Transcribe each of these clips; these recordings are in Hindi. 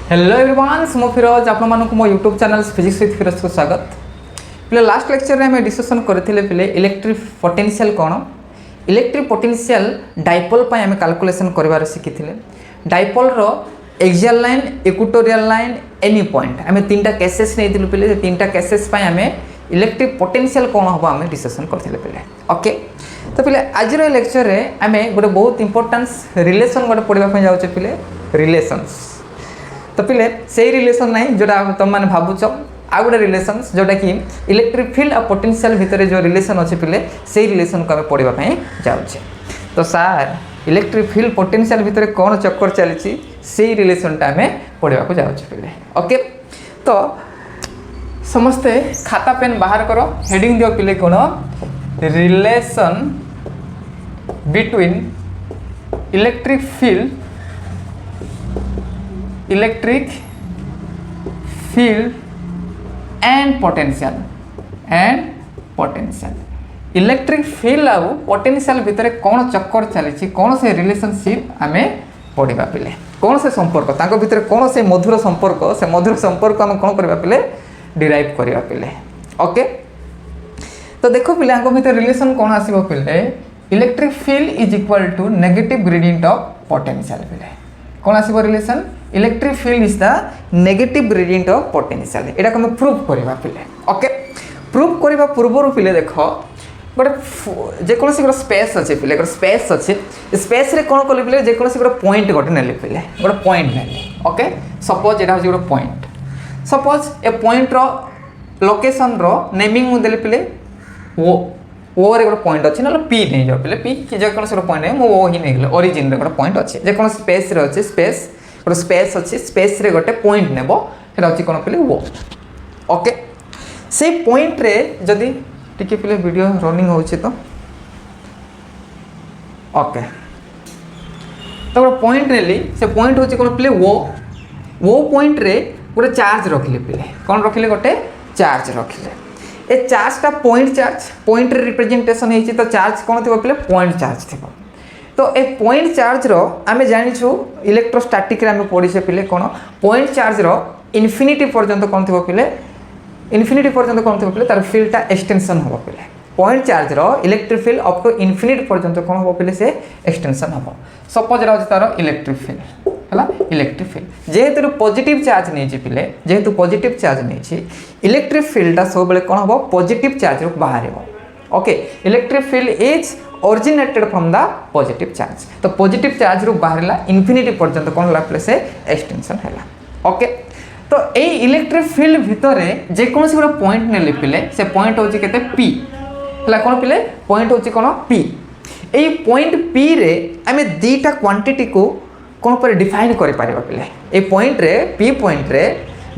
हेलो एवरीवन मो फिरोज आपण मानक मो YouTube channel physics with Firoz को स्वागत। पे लास्ट लेक्चर में डिस्कसन करथिले पे इलेक्ट्रिक पोटेंशियल कौन इलेक्ट्रिक पोटेंशियल डाइपोल पे आम कैलकुलेशन करबार शिखिथिले। डाइपोल रो axial line equatorial line any point आम तीनटा केसेस नहीं पे तीनटा केसेस पे आम इलेक्ट्रिक पोटेंशियल कौन हम आम डिस्कसन करथिले पे ओके। तो पे आज लेक्चर में आम गोटे बहुत इंपोर्टेंस रिलेशन गोटे पढ़ाई जाऊे पे रिलेशंस। तो पे से रिलेशन ना जोटा तुम मैंने भावुच आ गए रिलेशन जोटा कि इलेक्ट्रिक फील्ड और पोटेंशियल भितर जो रिलेशन अच्छे पे से रिलेशन को आम पढ़ाई जाऊे। तो सार इलेक्ट्रिक फील्ड पोटेंशियल भितर कौन चक्कर चली से रिलेशनटा आम पढ़ाक जाऊे पे ओके। तो समस्ते खाता पेन बाहर करो हेडिंग दियो पे कौन relation between electric field and potential electric field आउ पोटेंशियल भितर कौन चक्कर चली कौन से रिलेशनशिप आम पढ़ा पे कौन से संपर्क तांको भितर कौन से मधुर संपर्क आम कौन करबा पे डिराइव करबा पे ओके। तो देखो पे भितर रिलेशन कौन आसीबो पे electric field is equal to negative gradient of potential पे कौन आसीबो relation electric field is the negative gradient of potential एटा को प्रूफ करबा पे ओके। प्रूफ करबा पूर्व पे देखो गोटे जेकोसी गोटे स्पेस अच्छे पे स्पेस अच्छे स्पेस रे कौन कले पे जेकोसी गोटे पॉइंट गोटे नेले पे गोटे पॉइंट नेले ओके। सपोज एटा होची गोटे पॉइंट सपोज ए पॉइंट रो लोकेशन रो नेमिंग मु देले पे ओ रे गोटे पॉइंट अच्छे ना पी नहीं जाओ पे पी जेकोसी गोटे पॉइंट है ओ ही नहीं ओरिजिन रे गोटे पॉइंट अच्छे जेकोसी स्पेस रे अच्छे स्पेस गोटे स्पेस अच्छे स्पेस रे गोटे पॉइंट नेबो सेटा अच्छी कौन पे ओ ओके। से पॉइंट रे जदि टिके पे वीडियो रनिंग होची तो ओके। तो गोटे पॉइंट नेली से पॉइंट होची कौन पे वो पॉइंट रे गोटे चार्ज रखिले पे कौन रखिले गोटे चार्ज रखिले ए चार्जटा पॉइंट रे रिप्रेजेंटेशन होती तो चार्ज कौन थी पे पॉइंट चार्ज थी। तो ए पॉइंट चार्ज रो आम जानिछु इलेक्ट्रोस्टैटिक रे आम पढ़ीसे पे कौन पॉइंट चार्ज रो इनफिनिटी पर्यंत कौन थी पे इनफिनिटी पर्यंत कौन थी पे तार फील्डटा एक्सटेंशन हम पे पॉइंट चार्ज रो electric field up to infinity पर्यंत कौन हम पे से एक्सटेंशन हम सपोज रहा तार इलेक्ट्रिक फील्ड है इलेक्ट्रिक फील्ड जेहेतु पॉजिटिव चार्ज नहीं पे जेहेतु पॉजिटिव चार्ज नहीं इलेक्ट्रिक फील्डटा सब बेले कौन हम पॉजिटिव चार्ज रू बाहर okay. Electric field is originated from the positive charge तो पॉजिटिव चार्ज रू बाहरला इनफिनिटी पर्यंत कौन है से एक्सटेंशन है ओके। तो ये इलेक्ट्रिक फील्ड भितर जेकोसी गोटे पॉइंट नेले पिले से पॉइंट होची केते पी है कौन पिले पॉइंट होची कौन पी ए पॉइंट पी रे आमे दीटा क्वांटिटी को कौन पर डिफाइन कर पारिबा पिले ए पॉइंट रे पी पॉइंट रे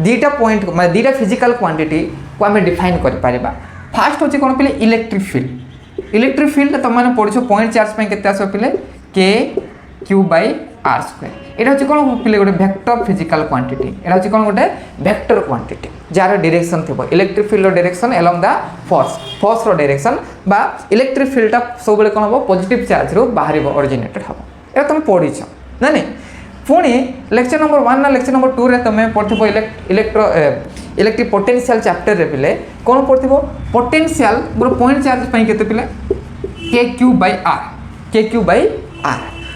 दीटा पॉइंट माने दीटा फिजिकल क्वांटिटी को आमे डिफाइन कर पारिबा। फास्ट होची कौन पिले इलेक्ट्रिक फील्ड तुम मैंने पढ़ो पॉइंट चार्ज पे केते आसो पिले के क्यू बाय आर स्क्वायर एटा होची कौन पिले गोटे वेक्टर फिजिकल क्वांटिटी एटा होची कौन गोटे वेक्टर क्वांटिटी जार डायरेक्शन थिबो electric field direction along the force रो डायरेक्शन बा इलेक्ट्रिक फील्डटा सब बेले कौन हो पॉजिटिव चार्ज रो बाहर ओरिजिनेटेड हो एटा तुम पढ़ीछ ना नहीं। पुणी लेक्चर नंबर 1 ना लेक्चर नंबर 2 रे तुम पढ़ो इलेक्ट्रिक पोटेंशियल चैप्टर रे पिले कौन पढ़ो पोटेंशियल गोटे पॉइंट चार्ज पे केते पिले के क्यू बाय आर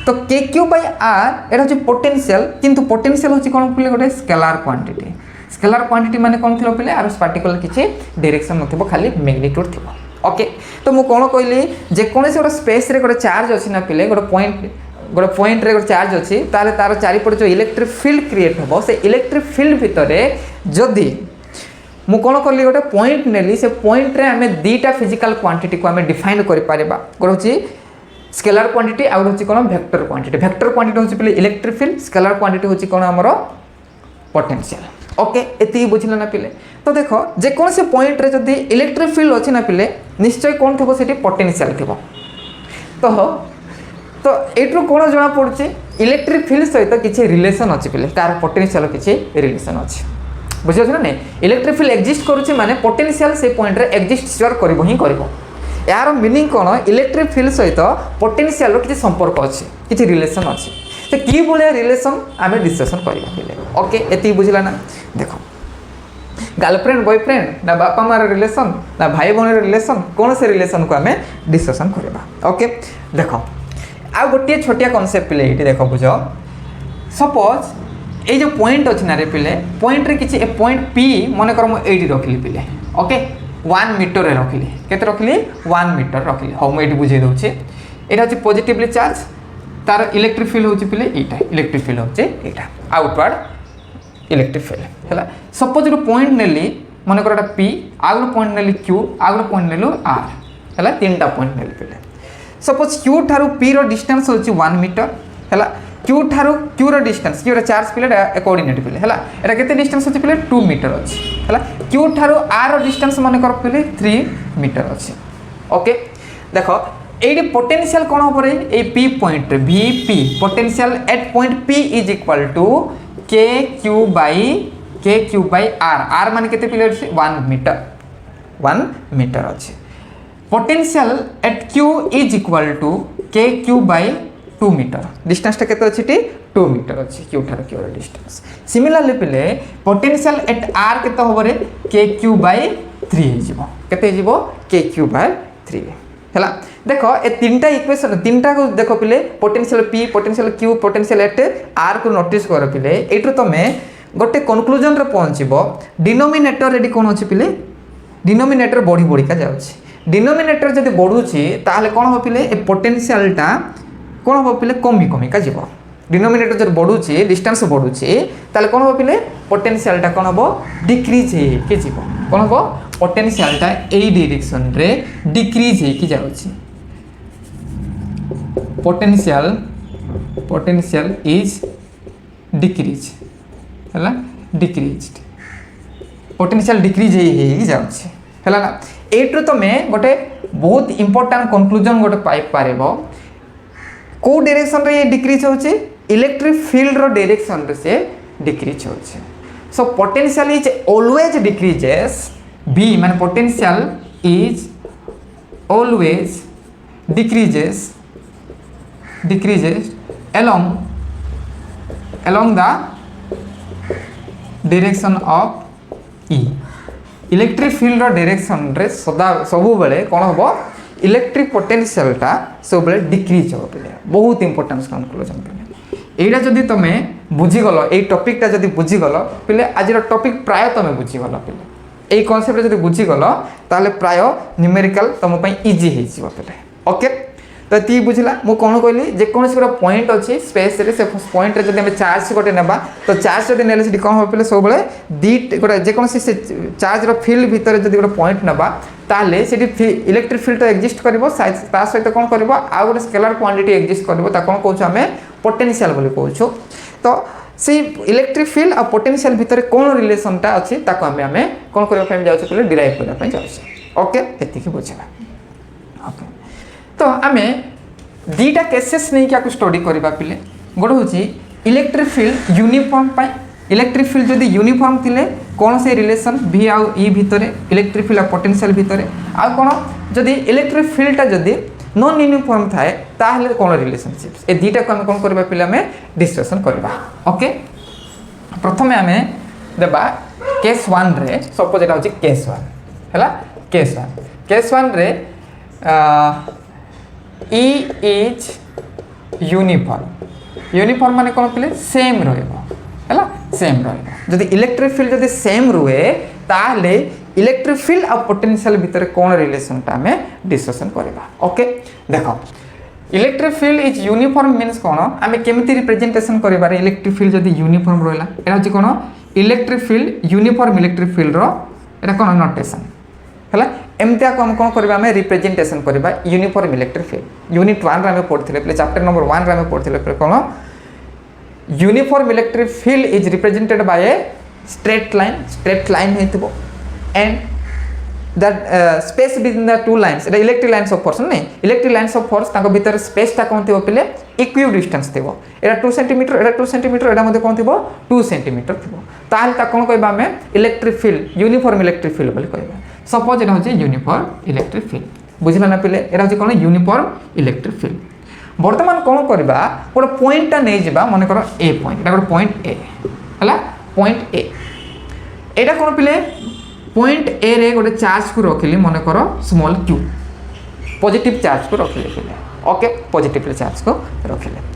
तो के क्यू बाय आर एटा होची पोटेंशियल किंतु पोटेंशियल होची कौन पिले गोटे स्केलार क्वांटिटी माने कौन थिलो पिले आर पार्टिकुलर किछि डायरेक्शन नथिबो खाली मैग्नीट्यूड थिबो ओके। तो मु कौन कहली जे कोनसे गोटे स्पेस रे गोटे चार्ज अछि ना पिले गोटे पॉइंट रे गोटे चार्ज अछि ताले तार चारिपट जो इलेक्ट्रिक फील्ड क्रिएट होबो से इलेक्ट्रिक फील्ड भितरे जदि मु कौन कली गोटे पॉइंट नेली से पॉइंट रे आमे दीटा फिजिकल क्वांटिटी को आमे डिफाइन करि पारिबा गोटे स्केलर क्वांटिटी आउ होची कोन वेक्टर क्वांटिटी होची पे इलेक्ट्रिक फील्ड स्केलर क्वांटिटी होची कोन हमरो पोटेंशियल ओके। एती बुझिला ना पिले। तो देखो जे कोन से पॉइंट रे जदी इलेक्ट्रिक फील्ड अछि ना पिले निश्चय कोन थबो सेठी पोटेंशियल थिबो। तो एट्रो कोन जणा पड़छि इलेक्ट्रिक फील्ड सहित किछि रिलेशन अछि पिले तार पोटेंशियल किछि रिलेशन अछि बुझियो ना नै इलेक्ट्रिक फील्ड एग्जिस्ट करूछि माने पोटेंशियल से पॉइंट रे एग्जिस्ट श्योर करबो ही करबो यार मीनिंग कौन इलेक्ट्रिक फील्ड सहित पोटेंशियल किसी संपर्क अच्छे किसी रिलेशन अच्छे तो कि भाया रिलेशन आम डिस्कसन करवा ओके ये बुझला ना देख गर्लफ्रेंड बॉयफ्रेंड ना बापा मार रिलेशन ना भाई भौणी रिलेशन कौन से रिलेशन को आम डिस्कसन करवा ओके देख आ गोटे छोटिया कनसेप्ट पिले ये देख बुझ सपोज ये जो पॉइंट अच्छी ना रे पिले पॉइंट रे किसी पॉइंट पी मन कर मुझे रखिली पिले ओके 1 मीटर रखिली केते रखिली 1 मीटर रखिली हाँ मुझे बुझे दूसरी यहाँ हूँ पॉजिटिवली चार्ज तार इलेक्ट्रिक फील्ड हूँ पिले यहाँ इलेक्ट्रिक फील्ड हूँ यहाँ आउटवर्ड इलेक्ट्रिक फील्ड है सपोज जो पॉइंट नेली मन कर पी आउ गोटे पॉइंट नेली क्यू आउ गोटे पॉइंट नेलु आर है 3टा पॉइंट नेली पिले सपोज क्यू ठारू पी रो डिस्टेंस हूँ 1 मीटर है क्यू ठारू Q rho distance Q rho charge पिले कोऑर्डिनेट पिले है एटा केते डिस्टेंस अछि पिले 2 मीटर अछि है क्यू ठारू आर रो डिस्टेंस मन कर पिले 3 मीटर अछि ओके देखो एडी पोटेंशियल कोन हो रे ए P point VP potential at point P is equal to K Q by R R मान केते पिले अछि 1 मीटर अछि potential at Q is equal to K Q by 2 meter distance टा केते अछि 2 मीटर अछि क्यू ठार क्यू डिस्टेंस सिमिलरली पिले पोटेंशियल एट आर केते होबो रे के क्यू बाय 3 हिजबो केते हिजबो के क्यू बाय 3 हैला देखो ए तीनटा इक्वेशन तीनटा को देखो पिले potential P potential Q potential at R को नोटिस कर पिले एटू तमे गोटे कंक्लूजन रे पहुंचबो डिनोमिनेटर रेडी कोन अछि पिले डिनोमिनेटर बढ़ी बढ़ी का जाउछि डिनोमिनेटर जदि बढ़ुछि ताहले कोन हो पिले ए पोटेंशियल टा कौन हम पिले कमी कमी का जीव डिनोमिनेटर जब बढ़ुचे डिस्टेंस बढ़ुचे ताले कौन हम पिले पोटेंशियल टा कौन हम डिक्रीज हे जीव कौन हम पोटेंशियल टा एई डायरेक्शन रे डिक्रीज हे कि जाउची पोटेंशियल इज डिक्रीज हैला डिक्रीज्ड पोटेंशियल डिक्रीज हे जाउची हैला ना एटू तमे गोटे बहुत इंपोर्टेंट कंक्लूजन गोटे पाई पारेबो को डायरेक्शन रे ये डिक्रीज होचे इलेक्ट्रिक फील्ड रो डायरेक्शन रे से डिक्रीज होचे so potential is always decreases बी माने potential is always decreases along the direction of E electric field रो डायरेक्शन रे सदा सबु बेले कोन होबो इलेक्ट्रिक पोटेंशियल टा सब बेले डिक्रीज हो पिले बहुत इंपोर्टेंस कंक्लूजन पिले एटा जदी तमे बुझी गलो ए टॉपिक टा जदी बुझी गलो पिले आज रो टॉपिक प्राय तमे बुझी गलो पिले ए कांसेप्ट जदी बुझी गलो ताले प्राय न्यूमेरिकल तम पई इजी हे जिवो पिले ओके तो ती बुझला मु कोन कहली जे कोनसी गोटा पॉइंट अछि स्पेस रे से पॉइंट रे जदी हम चार्ज गोटे नेबा तो चार्ज जदी नेले से कोन हो पिले सब बेले दी गोटा जे कोनसी से चार्ज रो फील्ड भीतर जदी गोटा पॉइंट नेबा ताले सेठी इलेक्ट्रिक फील्ड तो एग्जिस्ट करबो ता सहित कोन करबो आ गोटे स्केलर क्वांटिटी एग्जिस्ट करबो ता कोन कहउछ हमें पोटेंशियल बोली कहउछ तो से इलेक्ट्रिक फील्ड और पोटेंशियल भीतर कोन रिलेशन टा अछि ताको हमें कोन करबा ପାଇଁ जाउछ पहिले डिराइव करबा ପାଇଁ जाउछ ओके एति की बुझला ओके तो आमे दीटा केसेस नहीं क्या स्टडी करबा पिले गोटे होची इलेक्ट्रिक फील्ड यूनिफॉर्म पाई इलेक्ट्रिक फील्ड जदी यूनिफॉर्म थिले कोन से रिलेशन v आउ e भितरे इलेक्ट्रिक फील्ड और पोटेंशियल भितरे आ कोन जदी इलेक्ट्रिक फील्ड ता जदी नॉन यूनिफॉर्म थाए ताहले कोन रिलेशनशिप्स ए दीटा को हम कोन करबा पिले हमें डिस्कशन करबा ओके प्रथमे हमें देबा केस 1 रे सपोज एटा होची केस 1 हैला केस 1 रे E is यूनिफॉर्म माने कोन पिले सेम रहइबो हैला सेम रहइबो जदी इलेक्ट्रिक फील्ड जदी सेम रुहे ताले इलेक्ट्रिक फील्ड और पोटेंशियल भीतर कोन रिलेशन ता हमें डिस्कशन करबा ओके देखो electric field is uniform means कोन हमें केमिति रिप्रेजेंटेशन करबा रे इलेक्ट्रिक फील्ड जदी यूनिफॉर्म रहला एटा होची कोन electric field uniform electric field रो एटा कोन नोटेशन हैला एमतिया को हम कोन करबा हमें रिप्रेजेंटेशन करबा यूनिफॉर्म इलेक्ट्रिक फील्ड यूनिट 1 रे हमें पढ़थिले पले चैप्टर नंबर 1 रे हमें पढ़थिले पले कोन uniform electric field is represented by a straight line हेतबो and that space between the two lines एटा इलेक्ट्रिक लाइंस ऑफ फोर्स नहीं इलेक्ट्रिक लाइंस ऑफ फोर्स ताको भीतर स्पेस ता कोन थिबो पले इक्वि डिस्टेंस थिबो एटा 2 सेंटीमीटर एटा 2 सेंटीमीटर एटा मध्ये कोन थिबो 2 सेंटीमीटर थिबो ताल ता कोन कहबा हमें electric field uniform electric field बोली कहबा सपोज एटा होचे यूनिफॉर्म इलेक्ट्रिक फील्ड बुझला ना पहिले एटा होचे कोन यूनिफॉर्म इलेक्ट्रिक फील्ड बर्तमान कौन करवा गोटे पॉइंटा नहीं जावा मन कर ए पॉइंट गोटे पॉइंट ए है पॉइंट ए एटा कौन पिले पॉइंट ए रे गोटे चार्ज को रखिली मन कर स्मॉल क्यू पॉजिटिव चार्ज को रखिले पिले ओके पॉजिटिव चार्ज को रखिले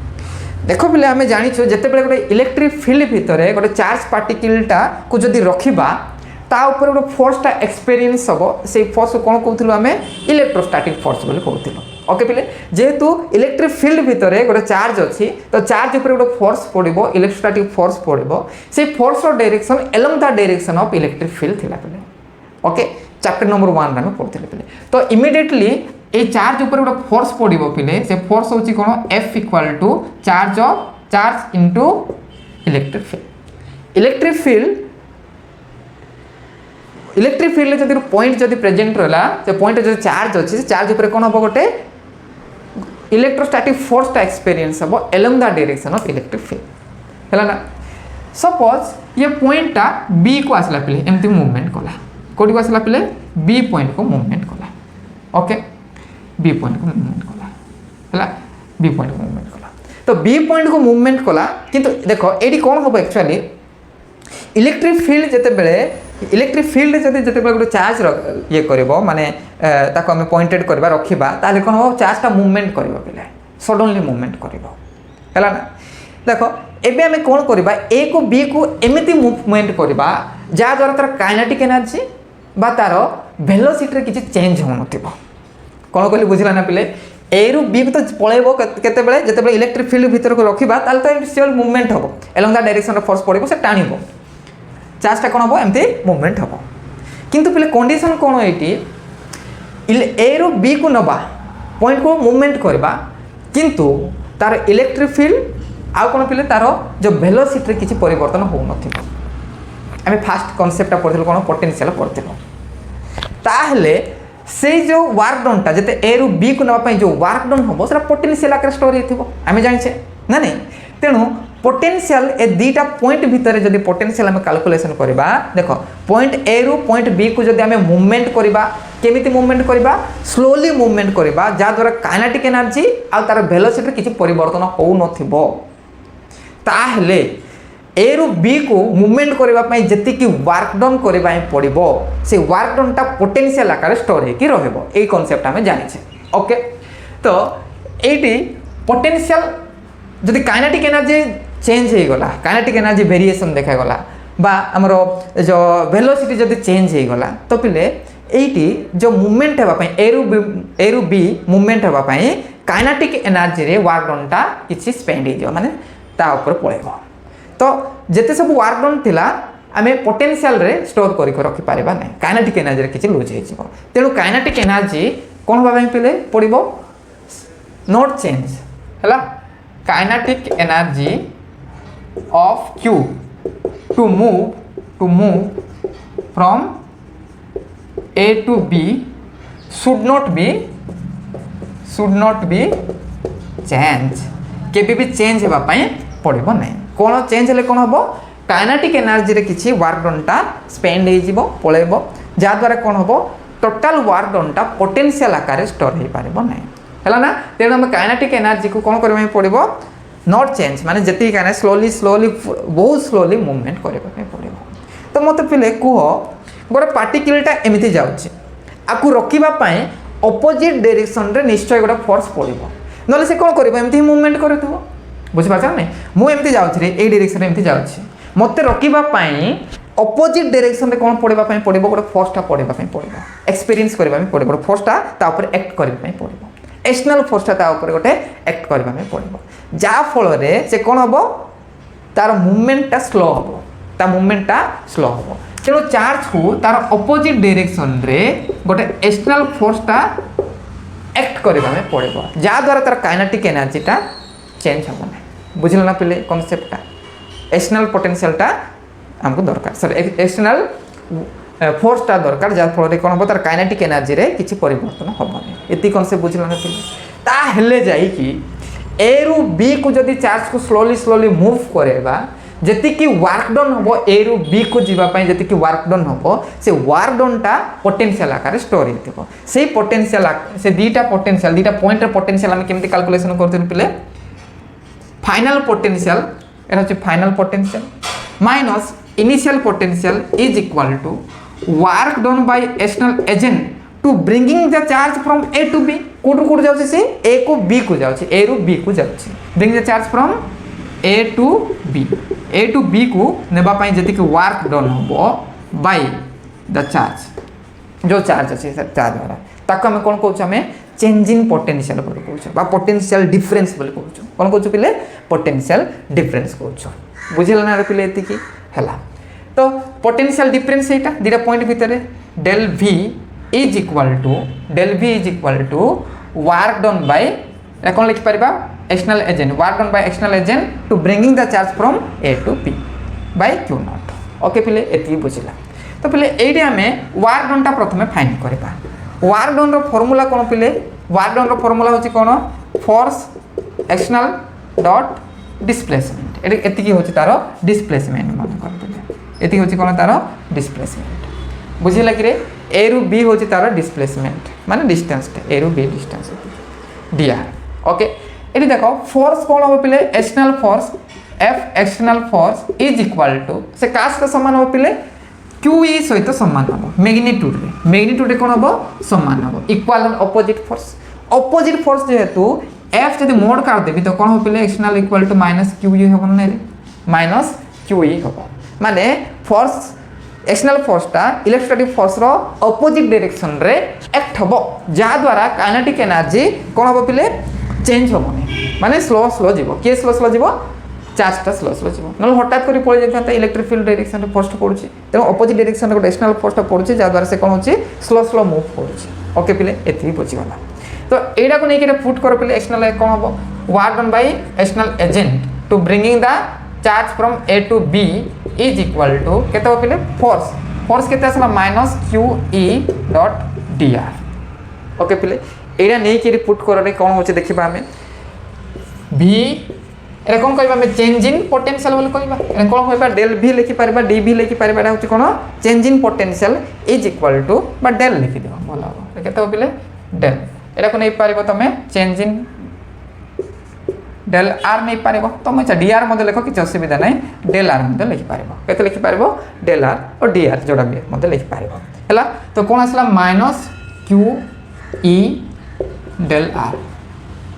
देख पिले आम जाचु जिते बड़े गोटे इलेक्ट्रिक फील्ड भितर गोटे चार्ज पार्टिकलटा को जदि रखा ता ऊपर गोटे फोर्सटा एक्सपीरियंस हम से फोर्स को कौन कहूँ आम इलेक्ट्रोस्टैटिक फोर्स बोली कहूँ ओके पिले जेहेतु इलेक्ट्रिक फील्ड भितर गोटे चार्ज अच्छी तो चार्ज ऊपर गोटे फोर्स पड़ो इलेक्ट्रोस्टैटिक फोर्स पड़ो से force direction along the direction of electric field थिला पिले ओके चैप्टर नंबर 1 रे पढ़ते पिले तो इमिडिएटली ये चार्ज ऊपर गोटे फोर्स पड़ो पिले से फोर्स होची कौन F equal to charge into electric field जब पॉइंट जब प्रेजेंट रहा से पॉइंट जो चार्ज अच्छी चार्ज ऊपर कौन हम गोटे इलेक्ट्रोस्टैटिक फोर्सटा एक्सपीरियंस हम along the direction of electric field है ना सपोज ये पॉइंटा बी को आसला पिले एमती मूवमेंट कला कौटी को आसला पिले बी पॉइंट को मूवमेंट कला ओके बी पॉइंट को मूवमेंट कला है बी पॉइंट को मूवमेंट कला तो बी पॉइंट को मूवमेंट कला किंतु देखो ये कौन हम actually electric field electric field जब गोटे चार्ज ये कर माने ताको आम पॉइंटेड करवा रखा ताले कौन हम चार्जटा मूवमेंट कर पे सडनली मूवमेंट कर ना देख एबे आम कौन करवा ए को बी को एमती मूवमेंट करवा जहाँद्वारा तार काइनेटिक एनर्जी बा तार वेलोसिटी किसी चेंज हो कौन कहली बुझला ना पिले ए रु बी को तो पलैब केतेबेले जितेबाला इलेक्ट्रिक फील्ड भीतर को रखा तो सिओर मूवमेंट हम एलोंग द डायरेक्शन फोर्स पड़ो से टाणीब चार्जटा कौन हम एमती मूवमेंट हम किंतु पिले कंडीशन कौन ये ए रु बी को नवा पॉइंट को मूवमेंट करवा किंतु तार इलेक्ट्रिक फील्ड आउ कौन पिले तार जो वेलोसिटी किसी परिवर्तन हो आम फास्ट कॉन्सेप्टा पढ़ी कौन पोटेंशियल पढ़ू ताहले से जो वर्क डनटा जिते ए रु बी को नापी जो वर्क डन हम से पोटेंशियल आकार स्टोर होमें जाचे ना नहीं तेणु पोटेंशियल ए दुईटा पॉइंट भितर जब पोटेंशियल आम कैलकुलेशन करवा देख पॉइंट ए रु पॉइंट बी को जब आम मूवमेंट करवा केमिति मूवमेंट करवा स्लोली मूवमेंट करवा जहाँद्वारा काइनेटिक एनर्जी आ तार वेलोसिटी किसी परिवर्तन हो नथिबो ताहले ए रु बी को मूवमेंट करने जी वर्क डन करने पड़ो से वर्क डनटा पोटेंशियल आकार स्टोर हो कॉन्सेप्ट आम जाने ओके तो ये पोटेंशियल जदि काइनेटिक एनर्जी चेंज हो गला काइनेटिक एनर्जी वेरिएशन देखागला बा आमर जो वेलोसिटी जदि चेंज हो गला तो पिले एटी जो मूवमेंट होगापी ए रु बी मूवमेंट होगापी काइनेटिक एनर्जी रे वर्क डनटा किसी स्पेंड हो माने ता ऊपर पड़ेगा तो जिते सब वर्क डन थिला आम पोटेंशियल रे स्टोर करके रखिपार ना काइनेटिक एनर्जी किसी लुज हो तेणु काइनेटिक एनर्जी कौन भाई पिले पड़ो नॉट चेंज है kinetic energy of Q to move from A to B should not be change केबे भी चेंज होगापाई पड़ो ना कौन चेंज हेल्ले कौन हम काइनेटिक एनर्जी रे किसी वर्क डनटा स्पेंड हो पलैब जहाँद्वारा कौन हम टोटाल वर्क डनटा पोटेंशियल आकार स्टोर हो पार ना है ना तेणु आम काइनेटिक एनर्जी को कौन करने पड़ो नॉट चेंज माने जी क्या स्लोली बहुत स्लोली मूवमेंट करने पड़ो तो मत पिले कह गोटे पार्टिकलटा एमती जाऊँगी आपको रखापी अपोजिट डायरेक्शन रे निश्चय गोटे फोर्स पड़ो ना से कौन करमती मूवमेंट कर बुझीपार ना मुझे जाऊँगी ये डायरेक्शन एमती जाऊँगी मत रखापी अपोजिट डायरेक्शन रे कौन पड़ापी पड़ो गोटे फोर्सटा पड़ापी पड़ो एक्सपीरियंस करने पड़ो गोटे फोर्सटा एक्ट करने पड़ो एक्सटर्नल फोर्सटा गोटे एक्ट करने पड़ो जा फल से कौन हम तार मूवमेंटा स्लो हम मूवमेंटा स्लो हम तेणु चार्ज को तार अपोजिट डायरेक्शन रे गोटे एक्सटर्नल फोर्सटा एक्ट करने पड़ो जहाँद्वारा तार काइनेटिक एनर्जीटा चेंज हम ना बुझल ना पिले कॉन्सेप्टा एक्सटर्नल पोटेंशियलटा हमको दरकार सॉरी एक्सटर्नल फोर्सटा दरकार जहाँ फल कौन हम तार काइनेटिक एनर्जी रे किसी परिवर्तन हेनी ये कॉन्सेप्ट बुझल ना पिले ताहेले जाइकी ए रु बी को जदि चार्ज को स्लोली मूव करेगा जेतिकी वर्क डन हम ए रु बी को जीवाई जी वर्क डन हम से वर्क डनटा पोटेंशियल आकार स्टोर हो से पोटेंशियल से दीटा पॉइंट पोटेंशियल आम केमती कैलकुलेशन करते पिले फाइनल पोटेंशियल एटा होची final potential minus initial potential is equal to work done by external agent to bringing the charge from A to B कोड जाउछि से ए को बी को जाउछि ए रु बी को जाउछि bring the charge from A to B को नेबा पई जति वर्क डन हो बाय द चार्ज जो चार्ज अछि से चार्ज द्वारा ताको हम कोन कहउछ हमें चेंज इन पोटेंशियल बोल कहउछ बा पोटेंशियल डिफरेंस बोल कहउछ कोन कहउछ पिले पोटेंशियल डिफरेंस कहउछ बुझिल ना रे पिले एति की हला तो पोटेंशियल डिफरेंस एटा दीटा पॉइंट भितरे del v is equal to work done by कौन लिखि पारिबा external agent work done by external agent to bringing the charge from A to B by Q not okay पिले एति बुझिला तो पिले एडी हमें वर्क डन टा प्रथमे फाइंड करबा वर्क डन रो फार्मूला कोन पिले वर्क डन रो फार्मूला होची कोन फोर्स एक्सटर्नल डॉट डिस्प्लेसमेंट एति की होची तारो डिस्प्लेसमेंट मान कर पिले एति होची कोन तारो डिस्प्लेसमेंट बुझिला कि रे ए रु बी होची तारो डिस्प्लेसमेंट माने डिस्टेंस ए रु बी डिस्टेंस dr ओके एटी देखो फोर्स कोन हो पिले external force F external force is equal to से कास का समान हो पिले QE सहित समान हो मैग्नीट्यूड रे कोन हो समान हो इक्वल एंड ऑपोजिट फोर्स जेहेतु F जदि मोड कर देबी तो कोन हो पिले external equal to minus QE हो नै रे माइनस QE हो माने फोर्स एक्सटर्नल फोर्सटा इलेक्ट्रोस्टैटिक फोर्स रो ऑपोजिट डायरेक्शन रे एक्ट हबो जा द्वारा काइनेटिक एनर्जी कोन हबो पिले चेंज हबोनी माने स्लो जीवो के स्लो जीवो चार्जटा स्लो जीवो न हठात करी पळे जेता इलेक्ट्रिक फील्ड डायरेक्शन रे फोर्स पडुची तेनो ऑपोजिट डायरेक्शन रे एक्सटर्नल फोर्सटा पडुची जा द्वारा से कोन होची स्लो मूव पडुची ओके पिले एथि बुझी गला तो एडा को नै के पुट कर पिले एक्सटर्नल कोन हबो work done by external agent to bringing the charge from A to B is equal to केते हो पिले फोर्स केते आसला minus QE dot dr okay पिले एडा नै के पुट करले कोन होचे देखिबा हमें v एरा कोन कहबा हमें चेंज इन पोटेंशियल बोल कहबा एरा कोन कहबा डेल v लिखि परबा dv लिखि परबा एटा होचे कोन change in potential is equal to बा डेल लिखि दिबा भला हो केते हो पिले डेल एरा को नै परबो तमे चेंज इन डेल आर नहीं पारिबो तुम अच्छा डी आर मध्य लिख कि असुविधा नहीं डेल आर मध्य लिखि पारिबो केते लिखि पारिबो डेल आर और डी आर जोड़ा भी मध्य लिखि पारिबो हला तो कोन आसला माइनस QE डेल आर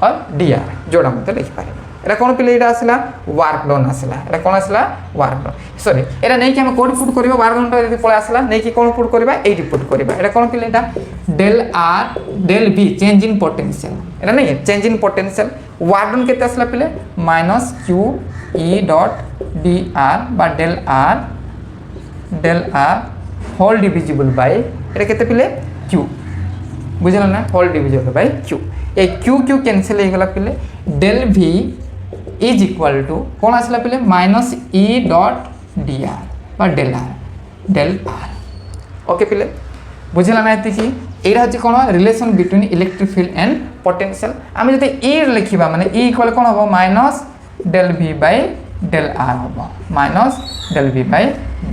और डी आर जोड़ा मध्य लिखि पारिबो एरा कोन पिले एटा आसला वर्क डन आसला एरा कोन आसला वर्क डन सॉरी एरा नै कि हम कोड पुट करिबो वर्क डन टा यदि पळे आसला नै कि कोन पुट करबा एटी पुट करबा एरा कोन पिले एटा del are del v change in potential एरा नै change in potential work done केते आसला पिले माइनस QE डॉट dr बा del r whole divisible by एटा केते पिले q बुझला ना होल डिविजिबल बाय q ए q कैंसिल हो गला पिले del v is equal to कोन आसला पिले माइनस E डॉट dr बा डेल r ओके पिले बुझला ना एति की एरा हची कोन relation between electric field and potential आमे जते E लिखिबा माने E इक्वल कोन होबो minus del v by del r होबो minus del v by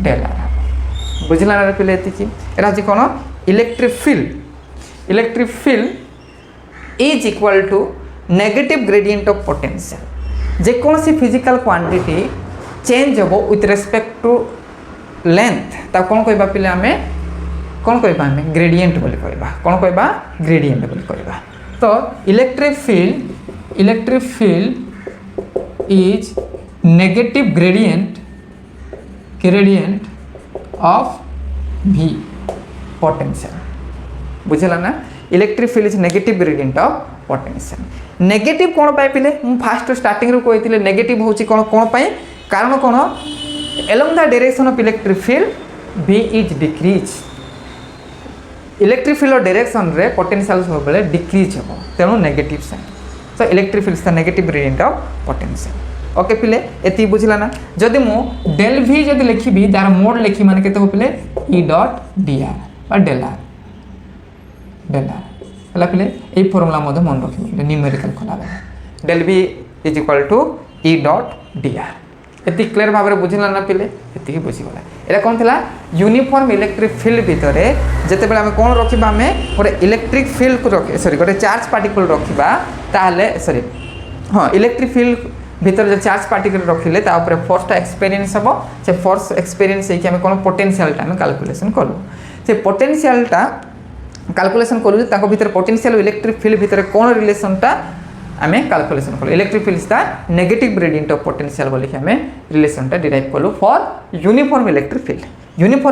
del r बुझला ना पिले एति की एरा हची कोन electric field is equal to negative gradient of potential जे कौन सी फिजिकल क्वांटिटी चेंज होबो विथ रेस्पेक्ट टू लेंथ ता कोन कहबा पिले हमें कोन कहबा हमें ग्रेडियंट बोली कहबा कोन कहबा ग्रेडियंट बोली कहबा तो electric field is negative gradient of v potential बुझला ना electric field is negative gradient of potential negative कोन पाई पिले हम फास्ट स्टार्टिंग रो कहिथिले नेगेटिव होची कोन पाई कारण कोन along the direction of electric field v is decrease electric field direction रे पोटेंशियल सब बेले डिक्रीज हो तेनु negative sign so electric field is the negative gradient of potential okay पिले एति बुझला ना जदि मु डेल v जदि लिखिबी तार मोड लिखि माने केते हो पिले E डॉट dr बा डेल r हला पिले ए फार्मूला मधे मन रखिबो न्यूमेरिकल कला del v is equal to E dot dr एति क्लियर भाव में बुझिला ना पिले एति बुझीगला एटा कोन थिला यूनिफॉर्म इलेक्ट्रिक फील्ड भितर जेते बेला हम कोन रखिबा हम गोटे इलेक्ट्रिक फील्ड को रखि सॉरी गोटे चार्ज पार्टिकल रखिबा ताले सॉरी हां इलेक्ट्रिक फील्ड भीतर जो चार्ज पार्टिकल रखिले ता ऊपर फोर्स एक्सपीरियंस हबो से फोर्स एक्सपीरियंस है कि हम कोन पोटेंशियल टा हम कैलकुलेशन करू से पोटेंशियल टा कैलकुलेशन करू ताको भीतर पोटेंशियल और इलेक्ट्रिक फील्ड भीतर कोन रिलेशन टा आमे कैलकुलेशन करू electric field is the negative gradient of potential बोली कि हमें रिलेशन टा डिराइव करू फॉर यूनिफॉर्म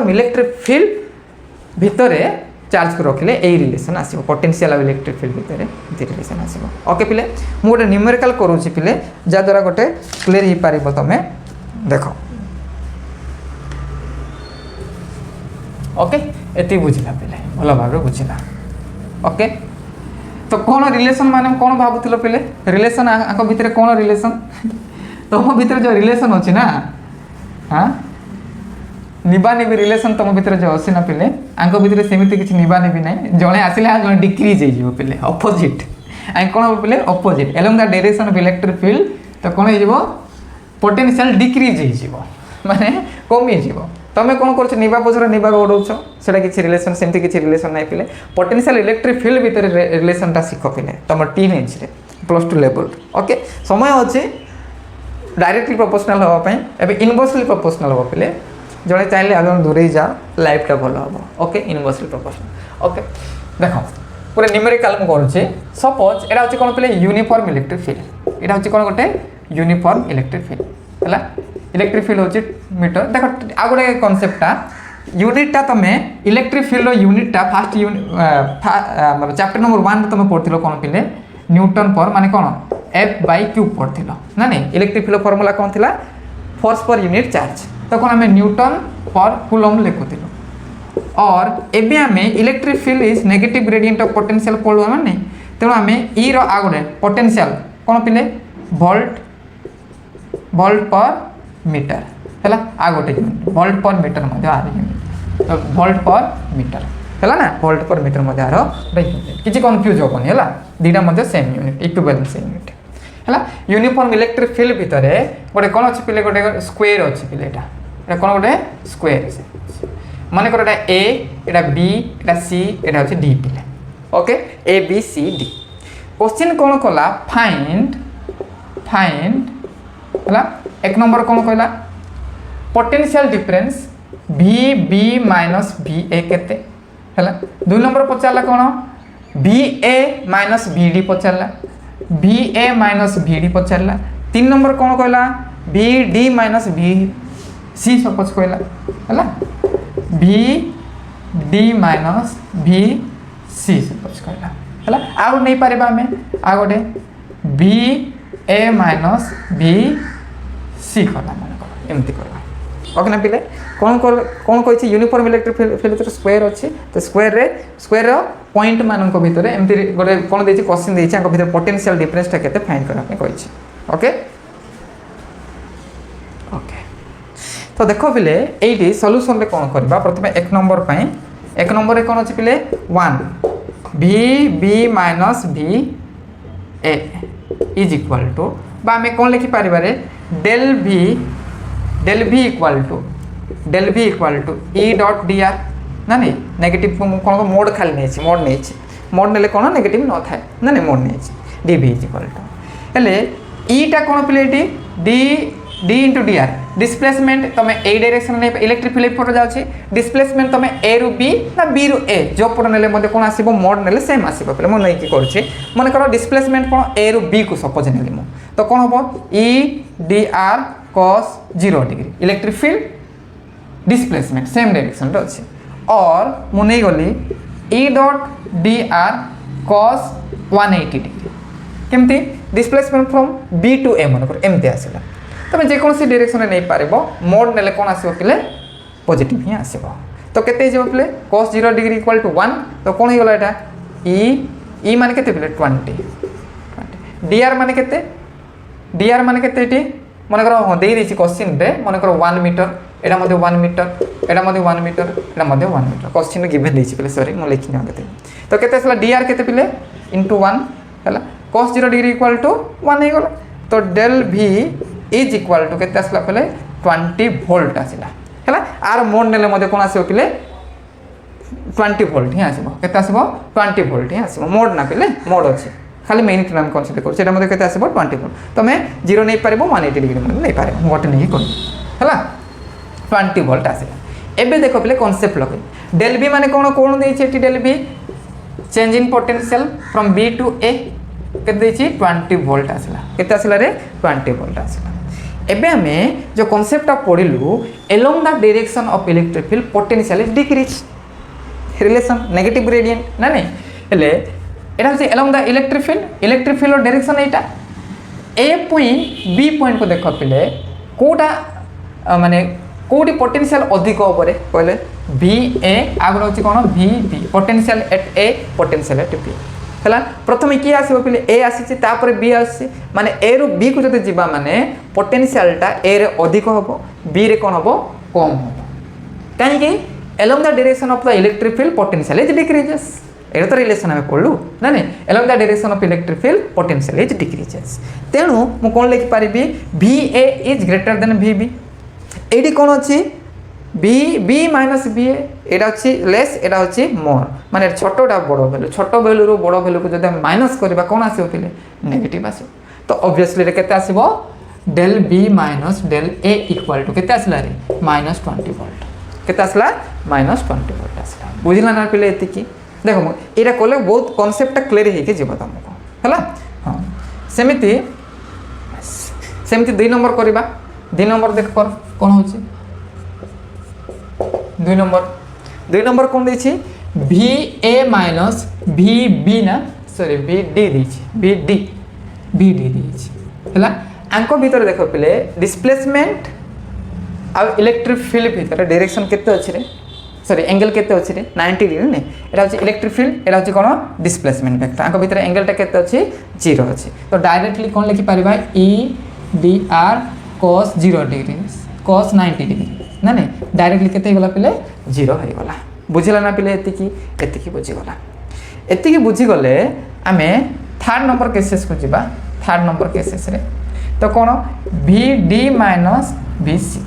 इलेक्ट्रिक फील्ड भीतर चार्ज को रखिले ए रिलेशन आसीबो पोटेंशियल और इलेक्ट्रिक फील्ड भीतर ए रिलेशन आसीबो ओके पिले मु गोटे न्यूमेरिकल करूची पिले जा द्वारा गोटे क्लियर ही पारिबो तमे देखो ओके एति बुझिला पिले भलो भाबरे बुझिला ओके तो कौन रिलेशन माने कौन भाबुथिलो पिले रिलेशन आको भीतर कौन रिलेशन तुम भीतर जो रिलेशन अछि ना हां निबा निबी रिलेशन तुम भीतर जो अछि ना पिले आको भीतर सेमिति किछि निबा निबी नै जणे आसिले आ जणे डिक्रीज हे जिवो पिले ऑपोजिट आ कोन पिले opposite along the direction of electric field तो कोन हे जिवो पोटेंशियल डिक्रीज हे जिवो माने कमी जिवो तमे कोन करछ निबा पछर निबा उडौछ सेटा किछि रिलेशन सेमति किछि रिलेशन नै पिले पोटेंशियल इलेक्ट्रिक फील्ड भीतर रिलेशन ता सिखो पिले तम टीनेज रे +2 लेवल ओके समय अछि डायरेक्टली प्रोपोर्शनल होबा पई एबे इनवर्सली प्रोपोर्शनल होबा पिले जणे चाहिले आगन दूरे जा लाइफ टा भलो होबो ओके इनवर्सली प्रोपोर्शनल ओके देखो पूरा न्यूमेरिकल म करछे सपोज एटा होछि कोन पिले यूनिफॉर्म इलेक्ट्रिक फील्ड एटा होछि कोन गोटे यूनिफॉर्म इलेक्ट्रिक फील्ड हला इलेक्ट्रिक फील्ड होछि मीटर देखो आ गोटे कांसेप्ट यूनिट टा तमे इलेक्ट्रिक फील्ड रो यूनिट टा फर्स्ट मतलब चैप्टर नंबर 1 तमे पढथिलो कोन पिले न्यूटन पर माने कोन F/Q पढथिलो ना नहीं इलेक्ट्रिक फील्ड फार्मूला कोन थिला फोर्स पर यूनिट चार्ज तो कोन हमें न्यूटन पर कूलम लिखुथिलो और एबे हमें electric field is negative gradient of potential पढलो माने तेनो हमें ई रो आ गोटे पोटेंशियल कोन पिले वोल्ट पर मीटर हैला आ गोटे यूनिट वोल्ट पर मीटर मध्ये आ यूनिट तो वोल्ट पर मीटर हैला ना वोल्ट पर मीटर मध्ये आ यूनिट किछि कंफ्यूज होबनी हैला दीटा मध्ये सेम यूनिट इक्विवेलेंस यूनिट हैला यूनिफॉर्म इलेक्ट्रिक फील्ड भीतर गोटे कोन अछि पिले गोटे स्क्वायर अछि पिले एटा कोन गोटे स्क्वायर माने कर एटा ए एटा बी एटा सी एटा अछि डी पिले okay A B C D question कोन कोला फाइंड हैला एक नंबर कोन कहला potential difference VB minus VA केते हैला दो नंबर पचारला कोन VA माइनस VD पचारला VA माइनस VD पचारला तीन नंबर कोन कहला VD माइनस VC सपोज कहला हैला VD माइनस VC सपोज कहला हैला आउ नै पारेबा हमें आ गोटे VA माइनस VC कहला माने एमती करबा ओके ना पिले कोन कहि यूनिफॉर्म इलेक्ट्रिक फील्ड तो स्क्वायर अछि तो स्क्वायर रो पॉइंट मानन को भीतर एमती गोटे कोन देछि क्वेश्चन देछि आको भीतर पोटेंशियल डिफरेंस ता केते फाइंड करा पे कहि ओके ओके तो देखो पिले एटी सॉल्यूशन रे कोन करबा प्रथमे एक नंबर पई एक नंबर रे कोन अछि पिले 1 VB minus VA is equal to बा हमें कोन लिखि पारिबा रे del v equal to E dot dr ना नहीं नेगेटिव कौन को मोड खाली नहीं मोड नेले कौन नेगेटिव न थाए ना नहीं मोड नहीं dv is equal to हेले E टा कौन play d into dr displacement तमे ए डायरेक्शन ने इलेक्ट्रिक फील्ड पर जाउछि डिस्प्लेसमेंट तमे a रु b ना b रु a जो पर नेले मध्ये कोन आसीबो मोड नेले सेम आसीबो पले मन नै की करछि मन करो डिस्प्लेसमेंट कोन a रु b को सपोज नेली मो तो कोन होबो E dr cos 0 degree electric field displacement same direction रे अछि और मु नै गली E dot dr cos 180 degree केमती displacement from b to a मन कर एमती आसीला तमे जे कोनसी डायरेक्शन रे नै पारिबो मोड नेले कोन आसीबो पिले पॉजिटिव ही आसीबो तो केते जेबो पिले cos 0 डिग्री इक्वल टू 1 तो कोन हे गला एटा e माने केते पिले 20 dr माने केते एटी मन करो हो देई देछि क्वेश्चन रे मन करो 1 मीटर एटा मध्ये 1 मीटर एटा मध्ये 1 मीटर एटा मध्ये 1 मीटर क्वेश्चन रे गिवन देछि पिले सॉरी म लिखि न केते तो केते असला dr केते पिले इनटू 1 हला cos 0 डिग्री इक्वल टू 1 हे गला तो del v is equal to केते आसला पहले 20 वोल्ट आसला है आर मोड नेले मध्य कौन आसो पिले 20 वोल्ट ही आसो केते आसो 20 वोल्ट ही आसो मोड ना पिले मोड अच्छे खाली मेन नाम कनसीडर कर सेटा मध्य केते आसो 20 वोल्ट तमे 0 नहीं पारिबो 180 डिग्री मध्य नहीं पारिबो गोटे नहीं कर हैला 20 वोल्ट आसला एबे देखो पिले कांसेप्ट लगे डेल बी माने कोन देछि एटी del B change in potential from B to A केते देछि 20 वोल्ट आसला केते आसला रे 20 वोल्ट आसला एबे हमें जो कांसेप्ट ऑफ पढिलु along the direction of electric field potential is decrease relation negative gradient ना नहीं हेले एटा होछि along the electric field direction एटा ए पॉइंट बी पॉइंट को देखो पिले कोटा माने कोटी पोटेंशियल अधिक उपरे कहले भी ए आगरा होछि कोन भी B potential at A potential at B हला प्रथम की आसीबो पिले ए आसीछि तापर बी आसी माने ए रु बी को जते जिबा माने पोटेंशियलटा ए रे अधिक होबो बी रे कोन होबो कम होबो काहे कि along the direction of the electric field potential is decreases एटा तो रिलेशन हमें पढलु ना नहीं along the direction of electric field potential is decreases तेनु मु कोन लिखि पारिबी V A is greater than V B एडी कोन अछि बी बी माइनस बी एटा अछि लेस एटा अछि मोर माने छोटोटा बड़ो वैल्यू छोटो वैल्यू रो बड़ो वैल्यू को जदि माइनस करबा कोन आसीबो पिले नेगेटिव आसीबो तो ऑब्वियसली रे केते आसीबो del B minus del A equal to केते आसला रे माइनस 20 वोल्ट केते आसला माइनस 20 वोल्ट आसला बुझिला ना पिले एति की देखो एटा कोले बहुत कांसेप्ट क्लियर हे के जीव तुमको हला हां सेमिति 2 नंबर करबा 2 नंबर देख पर कोन होची 2 नंबर कोन दै छी भी ए माइनस भी बी ना सॉरी भी डी दै छी भी डी दै छी हला आंको भीतर देखो पिले डिस्प्लेसमेंट आ इलेक्ट्रिक फील्ड भीतर डायरेक्शन केते अछि रे सॉरी एंगल केते अछि रे 90 डिग्री ने एटा अछि इलेक्ट्रिक फील्ड एटा अछि कोन डिस्प्लेसमेंट वेक्टर आंको भीतर एंगल टा केते अछि 0 अछि तो डायरेक्टली कोन लिखि परिबा E D R cos 0 degree cos 90 degree ना नहीं डायरेक्टली केते गला पिले 0 हो गला बुझिला ना पिले एतिकी बुझि गला एतिकी बुझि गले आमे थर्ड नंबर केसेस को जिबा थर्ड नंबर केसेस रे तो कोन VD माइनस VC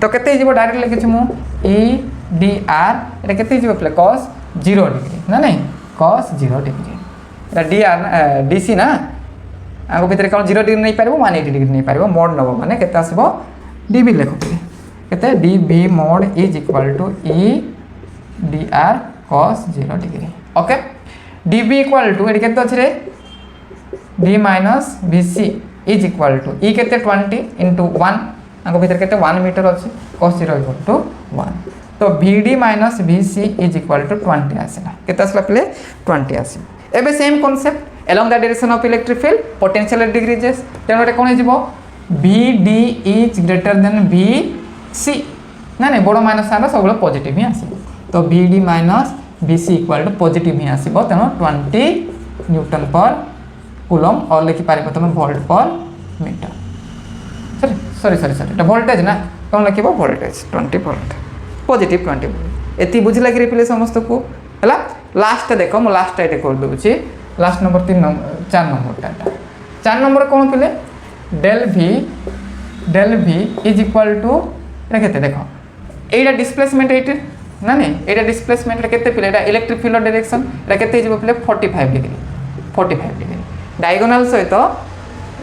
तो केते जिवो डायरेक्ट लिखि छु मु EDR एटा केते जिवो पिले cos 0 डिग्री ना नहीं cos 0 डिग्री एटा DR DC ना आगो भीतर कोन 0 डिग्री नहीं पारबो 180 डिग्री नहीं पारबो मोड नबो माने केते आसीबो dB लेखो पिले केते dB mod is equal to EDR cos 0 degree okay dB equal to AD केते अछि रे d minus VC is equal to e केते 20 into 1 आगो भीतर केते 1 मीटर अछि cos 0 इक्वल टू 1 तो VD minus VC is equal to 20 आसला केते आसला पिले 20 आसी एबे same concept along the direction of electric field potential decreases तेनो रे कोन हिजबो VD is greater than VC ना नहीं बड़ो माइनस आला सब पॉजिटिव ही आसीबो तो VD minus VC equal to positive ही आसीबो तेनो 20 न्यूटन पर कूलम और लिखि पारिबो तमे वोल्ट पर मीटर सॉरी एटा वोल्टेज ना कोन लिखिबो वोल्टेज 20 वोल्ट पॉजिटिव 20 वोल्ट एति बुझला कि रे पिले समस्त को हला लास्ट देखो म लास्ट एटे कर दोछि लास्ट नंबर 4 नंबर 4 नंबर कौन पिले del V is equal to केते देखो एटा डिस्प्लेसमेंट एटे ना नहीं एटा डिस्प्लेसमेंट केते पिले एटा इलेक्ट्रिक फील्ड डायरेक्शन एटा केते जिवो पिले 45 डिग्री डायगोनल सहित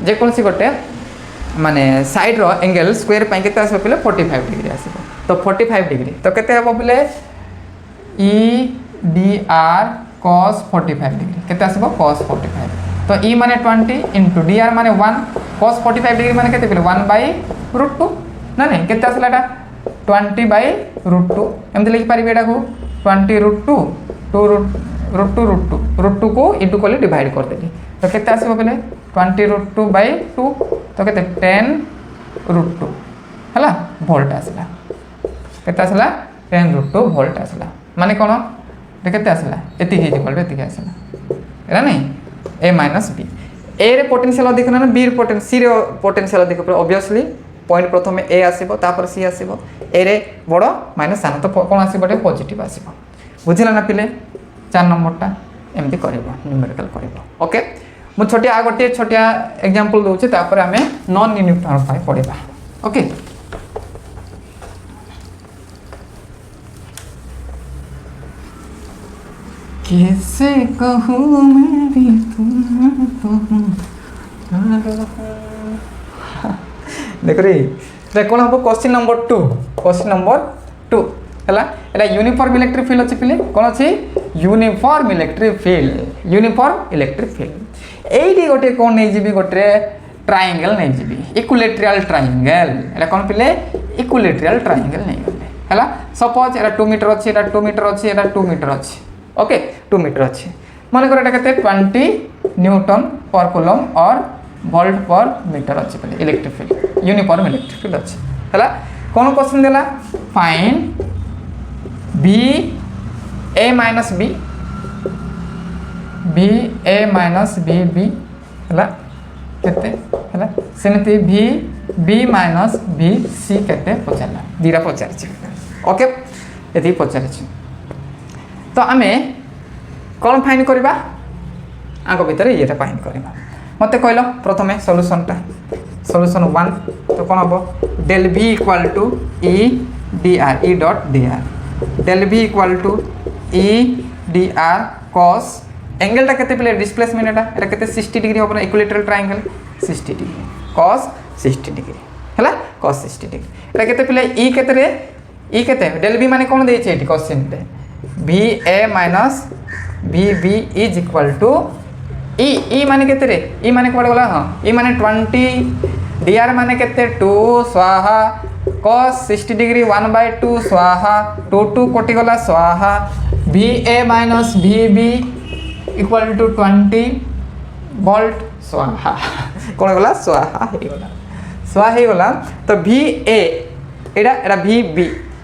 जे कोन सी गोटे माने साइड रो एंगल स्क्वायर पई केते आसबो पिले 45 डिग्री आसीबो तो 45 डिग्री तो केते हबो पिले EDR cos 45 डिग्री केते आसीबो cos 45 तो E माने 20 into DR माने 1 cos 45 डिग्री माने केते पिले 1/√2 ना नहीं केते आसला एटा 20/√2 एमते लिखि पारिबे एटा को 20√2 √2 को इनटू कोले डिवाइड कर देली तो केते आसीबो पिले 20√2/2 तो केते 10√2 हला वोल्ट आसला केते आसला 10√2 वोल्ट आसला माने कोन केते आसला एति हे इक्वल टू एति आसला एरा नहीं a माइनस b a रे पोटेंशियल अधिक ना b रे पोटेंशियल c रे पोटेंशियल अधिक ऑब्वियसली पॉइंट प्रथमे a आसीबो तापर c आसीबो a रे बडो माइनस सान तो कोन आसीबो पॉजिटिव आसीबो बुझिला ना पिले 4 नंबर टा एमती करबो न्यूमेरिकल करबो ओके मु छोटिया गोटे छोटिया एग्जांपल दूचे तापर आमे नॉन यूनिफॉर्म पाई पढ़िबा ओके। कैसे कहूँ मैं भी तुम देखो रे कौन हम क्वेश्चन नंबर 2 क्वेश्चन नंबर 2 है एटा यूनिफॉर्म इलेक्ट्रिक फील्ड अच्छे पिले कौन अच्छे यूनिफॉर्म इलेक्ट्रिक फील्ड एटी गोटे कौन नहीं जी गोटे ट्रायंगल नहीं जी इक्विलेटरल ट्रायंगल एटा कौन पिले इक्विलेटरल ट्रायंगल नहीं गले है सपोज एटा 2 मीटर अच्छे एटा 2 मीटर अच्छे एटा 2 मीटर अच्छे ओके 2 मीटर अच्छे मन कर एटा 20 न्यूटन पर कूलम और वोल्ट पर मीटर अच्छे पहले electric field uniform electric field अच्छे है कौन क्वेश्चन देला find B A minus B B A minus B B है केते है सेमती B B minus B C केते पचारला दीरा पचार ओके यदि पचार तो आमे कौन फाइंड करवा आग भितर ये फाइंड करवा मत कहल प्रथमे सॉल्यूशनटा सॉल्यूशन 1 तो कौन हम del v equal to E D R E dot D R del v equal to E D R cos एंगलटा केते पले डिस्प्लेसमेंट एटा केते 60 डिग्री होबना equilateral triangle 60 degree cos 60 degree हैला कॉस 60 डिग्री एटा केते पले ई केते रे ई केते डेल v माने कोन देइछे एटी क्वेश्चन रे v a minus v b is equal to E माने केते रे ई माने कोड गला हां ई माने 20 dr माने केते 2 स्वाहा cos 60 डिग्री 1/2 स्वाहा 2 कोटि गला स्वाहा va minus vb equal to 20 volt स्वाहा कोन गला स्वाहा हे गला तो va एडा vb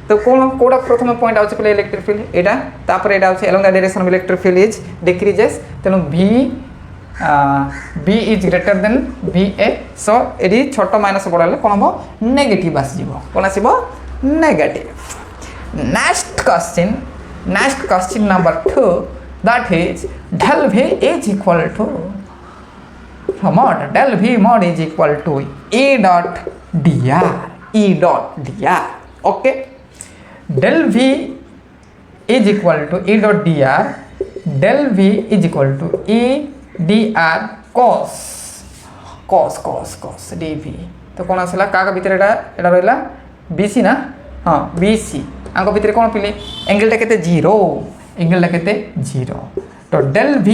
तो कौन कोड़ा प्रथम पॉइंट आउछ पले इलेक्ट्रिक फील्ड एटा तापर एटा आउछ along the direction of electric field is decreases तेनु b is greater than va so एडी छोटो माइनस बडाले कोन हो नेगेटिव आसीबो कोन आसीबो negative next question number 2 that is del v is equal to mod del v mod is equal to e dot dr okay del v is equal to e dot dr del v is equal to e dr cos dv तो कौन आसला का भीतर एटा रहला bc ना हाँ bc आंको भीतर कौन पिले एंगल टा केते 0 एंगल टा केते 0 तो del v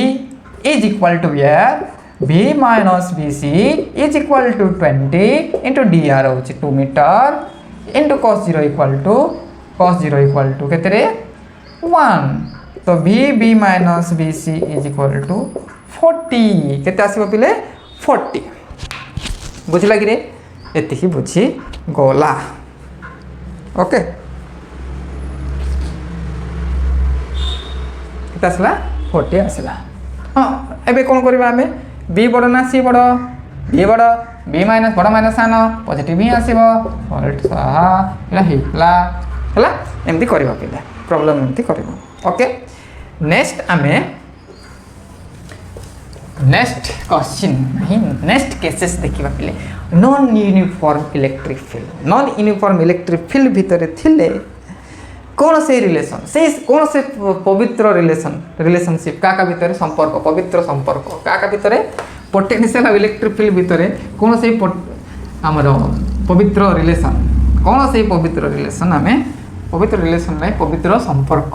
is equal to here v minus bc is equal to 20 into dr होची 2 metre into cos 0 equal to केते रे 1 तो vb minus bc is equal to 40 केते आसीबो पिले 40 बुझला कि रे एति ही बुझी गोला ओके केते आसला 40 आसला हां एबे कोन करबा हमें b बड़ ना c बड़ b बड़ b माइनस बड़ माइनस आनो पॉजिटिव ही आसीबो वोल्ट सहा एला हिला हला एमती करबा पिला प्रॉब्लम एमती करबो ओके नेक्स्ट आमे नेक्स्ट क्वेश्चन नहीं नेक्स्ट केसेस देखिबा पिले नॉन यूनिफॉर्म इलेक्ट्रिक फील्ड भितर थिले कौन से रिलेशन से कौन से पवित्र रिलेशनशिप का भितर संपर्क पवित्र संपर्क का भितर पोटेंशियल ऑफ इलेक्ट्रिक फील्ड भितर कौन से हमर पवित्र रिलेशन कौन से पवित्र रिलेशन हमें पवित्र रिलेशन नहीं पवित्र संपर्क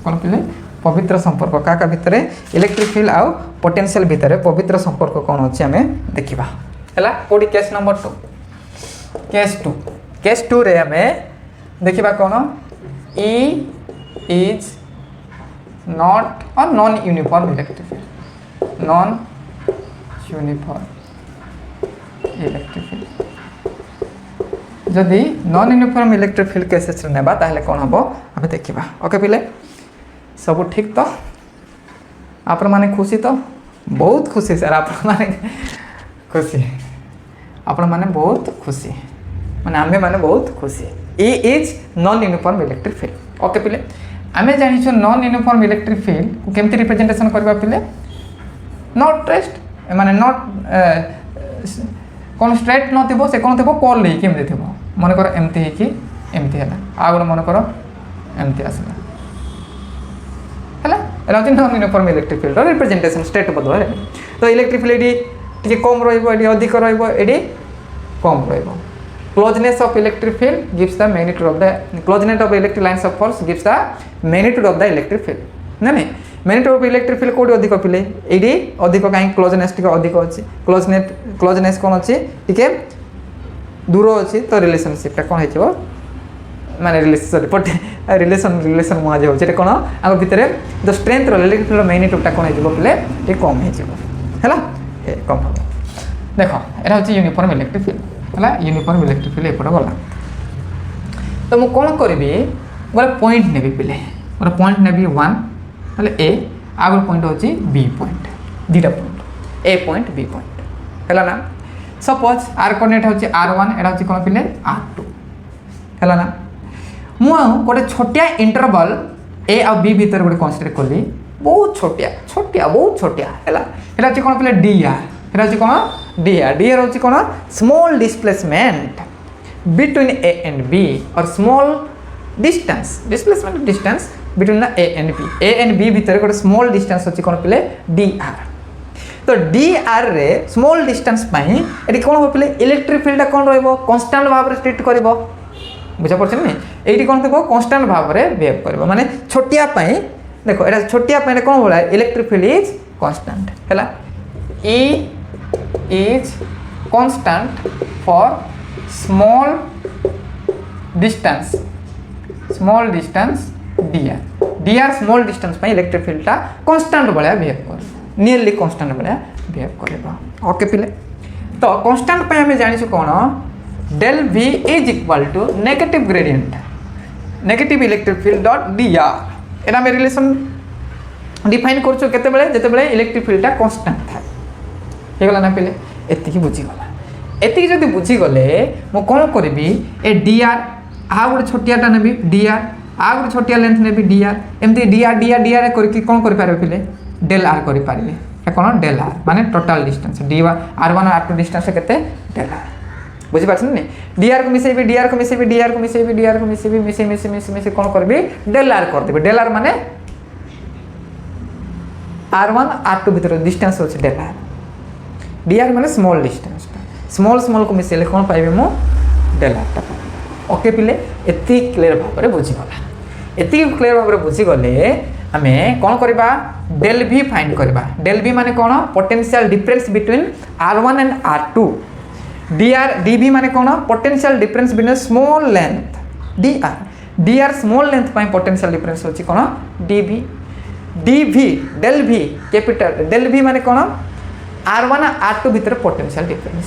कौन पिले पवित्र संपर्क का भितर इलेक्ट्रिक फील्ड आउ पोटेंशियल भितर पवित्र संपर्क कौन अच्छे हमें देखा है कोडी केस नंबर 2 केस 2 रे हमें देखा कौन E is not or non-uniform electric field जदि नॉन यूनिफॉर्म इलेक्ट्रिक फील्ड केसेस नेबा ताहले कोन हबो आबे देखिबा ओके पिले सब ठीक तो आपण माने खुशी तो बहुत खुशी सर आपण माने खुशी आपण माने बहुत खुशी माने आमे माने बहुत खुशी E is non uniform electric field okay पिले आमे जानि छ नॉन यूनिफॉर्म इलेक्ट्रिक फील्ड को केमती रिप्रेजेंटेशन करबा पिले नॉट रेस्ट माने नॉट कौन स्ट्रेट न थो से कौन थो कर्ल होमती थो मन कर एमती है एमती है आ गए मन कर एमती आसला है non uniform electric field representation state बदल तो इलेक्ट्रिक फील्ड ये कम रधिक रही कम रही closeness of electric field gives the magnitude of the closeness of electric lines of force gives the magnitude of the electric field ना नहीं मैग्नीट्यूड ऑफ इलेक्ट्रिक फील्ड कोडी अधिक पिले एडी अधिक कहीं क्लोजनेस टिके अधिक अछि क्लोजनेस कोन अछि टिके दूर अछि तो रिलेशनशिप टा कोन हेछो माने रिलेशन मुआ जे होचे कोन आगो भितरे द स्ट्रेंथ रो इलेक्ट्रिक फील्ड मैग्नीट्यूड टा कोन हेछो पिले टे कम हेछो हैला ए कम देखो एटा होची यूनिफॉर्म इलेक्ट्रिक फील्ड हैला यूनिफॉर्म इलेक्ट्रिक फील्ड एपड गला तो मु कोन करबी गोटे पॉइंट नेबी पिले गोटे पॉइंट नेबी 1 ताले ए आगो पॉइंट होची बी पॉइंट दीटा point A point B point हैला ना सपोज आर कोऑर्डिनेट होची r1 एटा होची कोन पिले r2 हैला ना मु गोटे छोटिया इंटरवल ए और बी भीतर गोटे कंसीडर करली बहुत छोटिया हैला एटा होची कोन पिले dr एटा होची कोन dr होची कोन small displacement between A and B और small displacement distance between the A and B भीतर गोटे स्मॉल डिस्टेंस होची कोन पिले dr तो dr रे स्मॉल डिस्टेंस पई एटी कोन हो पिले इलेक्ट्रिक फील्ड कोन रहइबो कांस्टेंट भाव रे स्ट्रिक्ट करबो बुझा पड़छ नै एटी कोन थबो कांस्टेंट भाव रे बिहेव करबो माने छोटिया पई देखो एटा छोटिया पई कोन होला इलेक्ट्रिक फील्ड इज कांस्टेंट हैला E is constant for small distance dr small distance पे इलेक्ट्रिक फील्ड टा कांस्टेंट भलिया बिहेव कर नियरली कांस्टेंट भलिया बिहेव करबा ओके पिले तो कांस्टेंट पे हमें जानि छु कोन del v is equal to negative gradient negative electric field dot dr एना में रिलेशन डिफाइन करछु केते बेले जते बेले इलेक्ट्रिक फील्ड टा कांस्टेंट था हे गला ना पिले एति की बुझी गला एति की जदी बुझी गले मो कोन करबी ए dr आ गोटे छोटियाटा नेबी dr आ गोटे छोटिया लेंथ नेबी dr एमती dr करके कोन कर पारे पिले del r कर पारिबे ए कोन del r माने टोटल डिस्टेंस d1 r1 और r2 डिस्टेंस केते del r बुझी पाछन ने dr को मिसेबी कोन करबी del r कर देबे del r माने r1 r2 भीतर डिस्टेंस होछ del r dr माने स्मॉल डिस्टेंस स्मॉल को मिसेले कोन पाइबे मो del r टा ओके पिले एति क्लियर भाव रे बुझी गला एति क्लियर भाव रे बुझी गले हमें कोन करबा del v फाइंड करबा del v माने कोन potential difference between r1 and r2 dv माने कोन potential difference between small length dr small length पाई पोटेंशियल डिफरेंस होची कोन dv del v capital del v माने कोन r1 r2 भीतर potential difference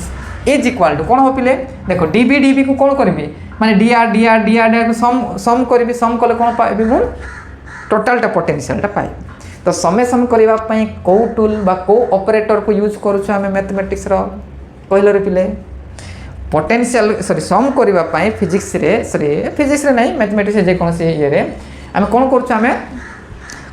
is equal to कोन हो पिले देखो dv को कोन करबी माने dr को सम करबी सम कले कोन पाइबी मु टोटल टा पोटेंशियल टा पाइ तो समेशन करबा पई को टूल बा को ऑपरेटर को यूज करू छ हमें मैथमेटिक्स रो कहलो रे पिले पोटेंशियल सम करबा पई फिजिक्स रे नहीं मैथमेटिक्स जे कोन से ये रे हमें कोन करू छ हमें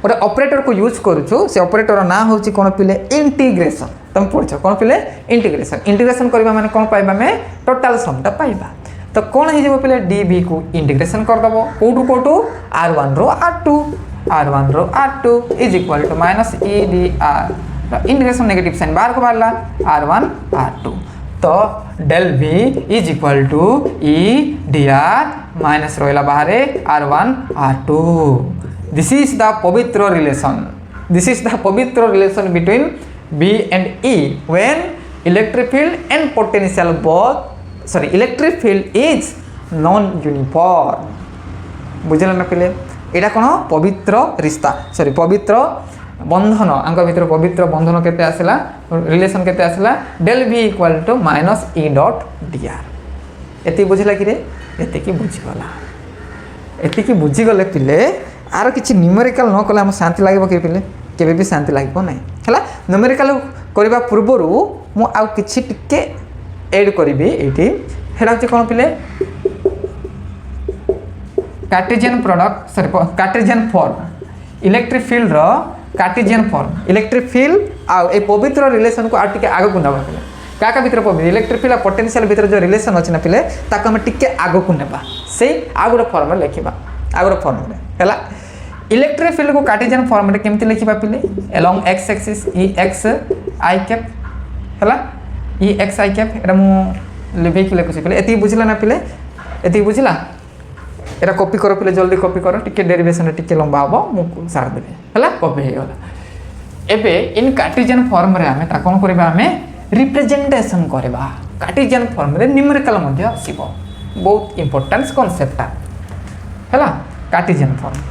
गोटे ऑपरेटर को यूज करूछु से ऑपरेटर ना होची कोन पिले इंटीग्रेशन तुम पढ़छ कोन पिले इंटीग्रेशन करबा माने कोन पाइबा में टोटल सम टा पाइबा तो कोन हे जेबो पिले dv को इंटीग्रेशन कर दबो कोटू r1 रो r2 is equal to minus e dr integration negative sign बाहर को बारला r1 r2 तो del v is equal to e dr minus रोइला बाहरे r1 r2 This is the pavitra relation between B and E when electric field and potential electric field is non-uniform. बुझल ना पिले एटा कोन पवित्र रिश्ता पवित्र बंधन आंक भीतर पवित्र बंधन केते आसला रिलेशन केते आसला del v equal to minus E dot dr एति बुझला कि रे एति की बुझी गले पिले आर किसी न्यूमेरिकल न कले हम शांति लागिबो के पिले केबे भी शांति लागिबो नै हला न्यूमेरिकल करबा पूर्वरु मु आ किछि टिके ऐड करबी एठी हेला होछि कोन पिले कार्टेशियन फॉर्म इलेक्ट्रिक फील्ड रो कार्टेशियन फॉर्म इलेक्ट्रिक फील्ड ए पवित्र रिलेशन को आगे आगक ना पे क्या भितर पवित्र इलेक्ट्रिक फील्ड पोटेंशियल भितर जो रिलेशन अच्छे ना पे ताको हम टिके आगक ना से आ गोटे फॉर्म में लिखा आ गोटे फॉर्म है इलेक्ट्रिक फील्ड को कार्टेशियन फॉर्म में केमती लिखा पे along x axis E X I cap है ई एक्स आई कैप एटा मु लिखि लिखुची पे एति बुझला ना पे एति बुझला एटा कॉपी करो पे जल्दी कॉपी करो टिके डेरिवेशन टिके लंबा हबो मु सार देबे हला कॉपी हे गला एबे इन कार्टेशियन फॉर्म रे हमें ता कोन करबा हमें रिप्रेजेंटेशन करबा कार्टेशियन फॉर्म रे न्यूमेरिकल मध्ये आसीबो बहुत इंपोर्टेंस कांसेप्ट हला cartesian form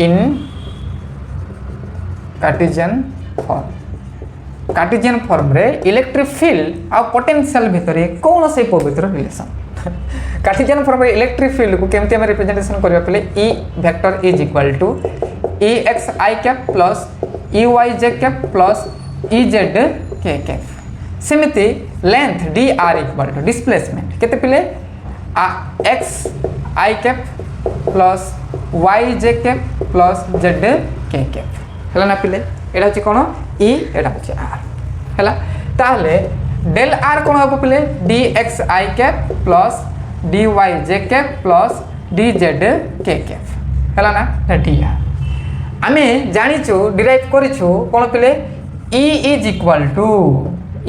in cartesian form रे इलेक्ट्रिक फील्ड आ पोटेंशियल भितर कौन से पवित्र रिलेशन कार्टेशियन फॉर्म रे इलेक्ट्रिक फील्ड को केमती हम रिप्रेजेंटेशन करबा पले E vector is equal to E X I cap plus E Y J cap plus E Z K cap सेमिति length D R equal to displacement केते पले X I cap plus Y J cap plus Z K cap हला ना पिले एटा होची कोन ई एटा होची आर हला ताले डेल आर कोन हो पिले D x I cap plus D Y J cap plus D Z K cap हला ना डी आर आमे जानिछु डिराइव करिछु कोन पिले E is equal to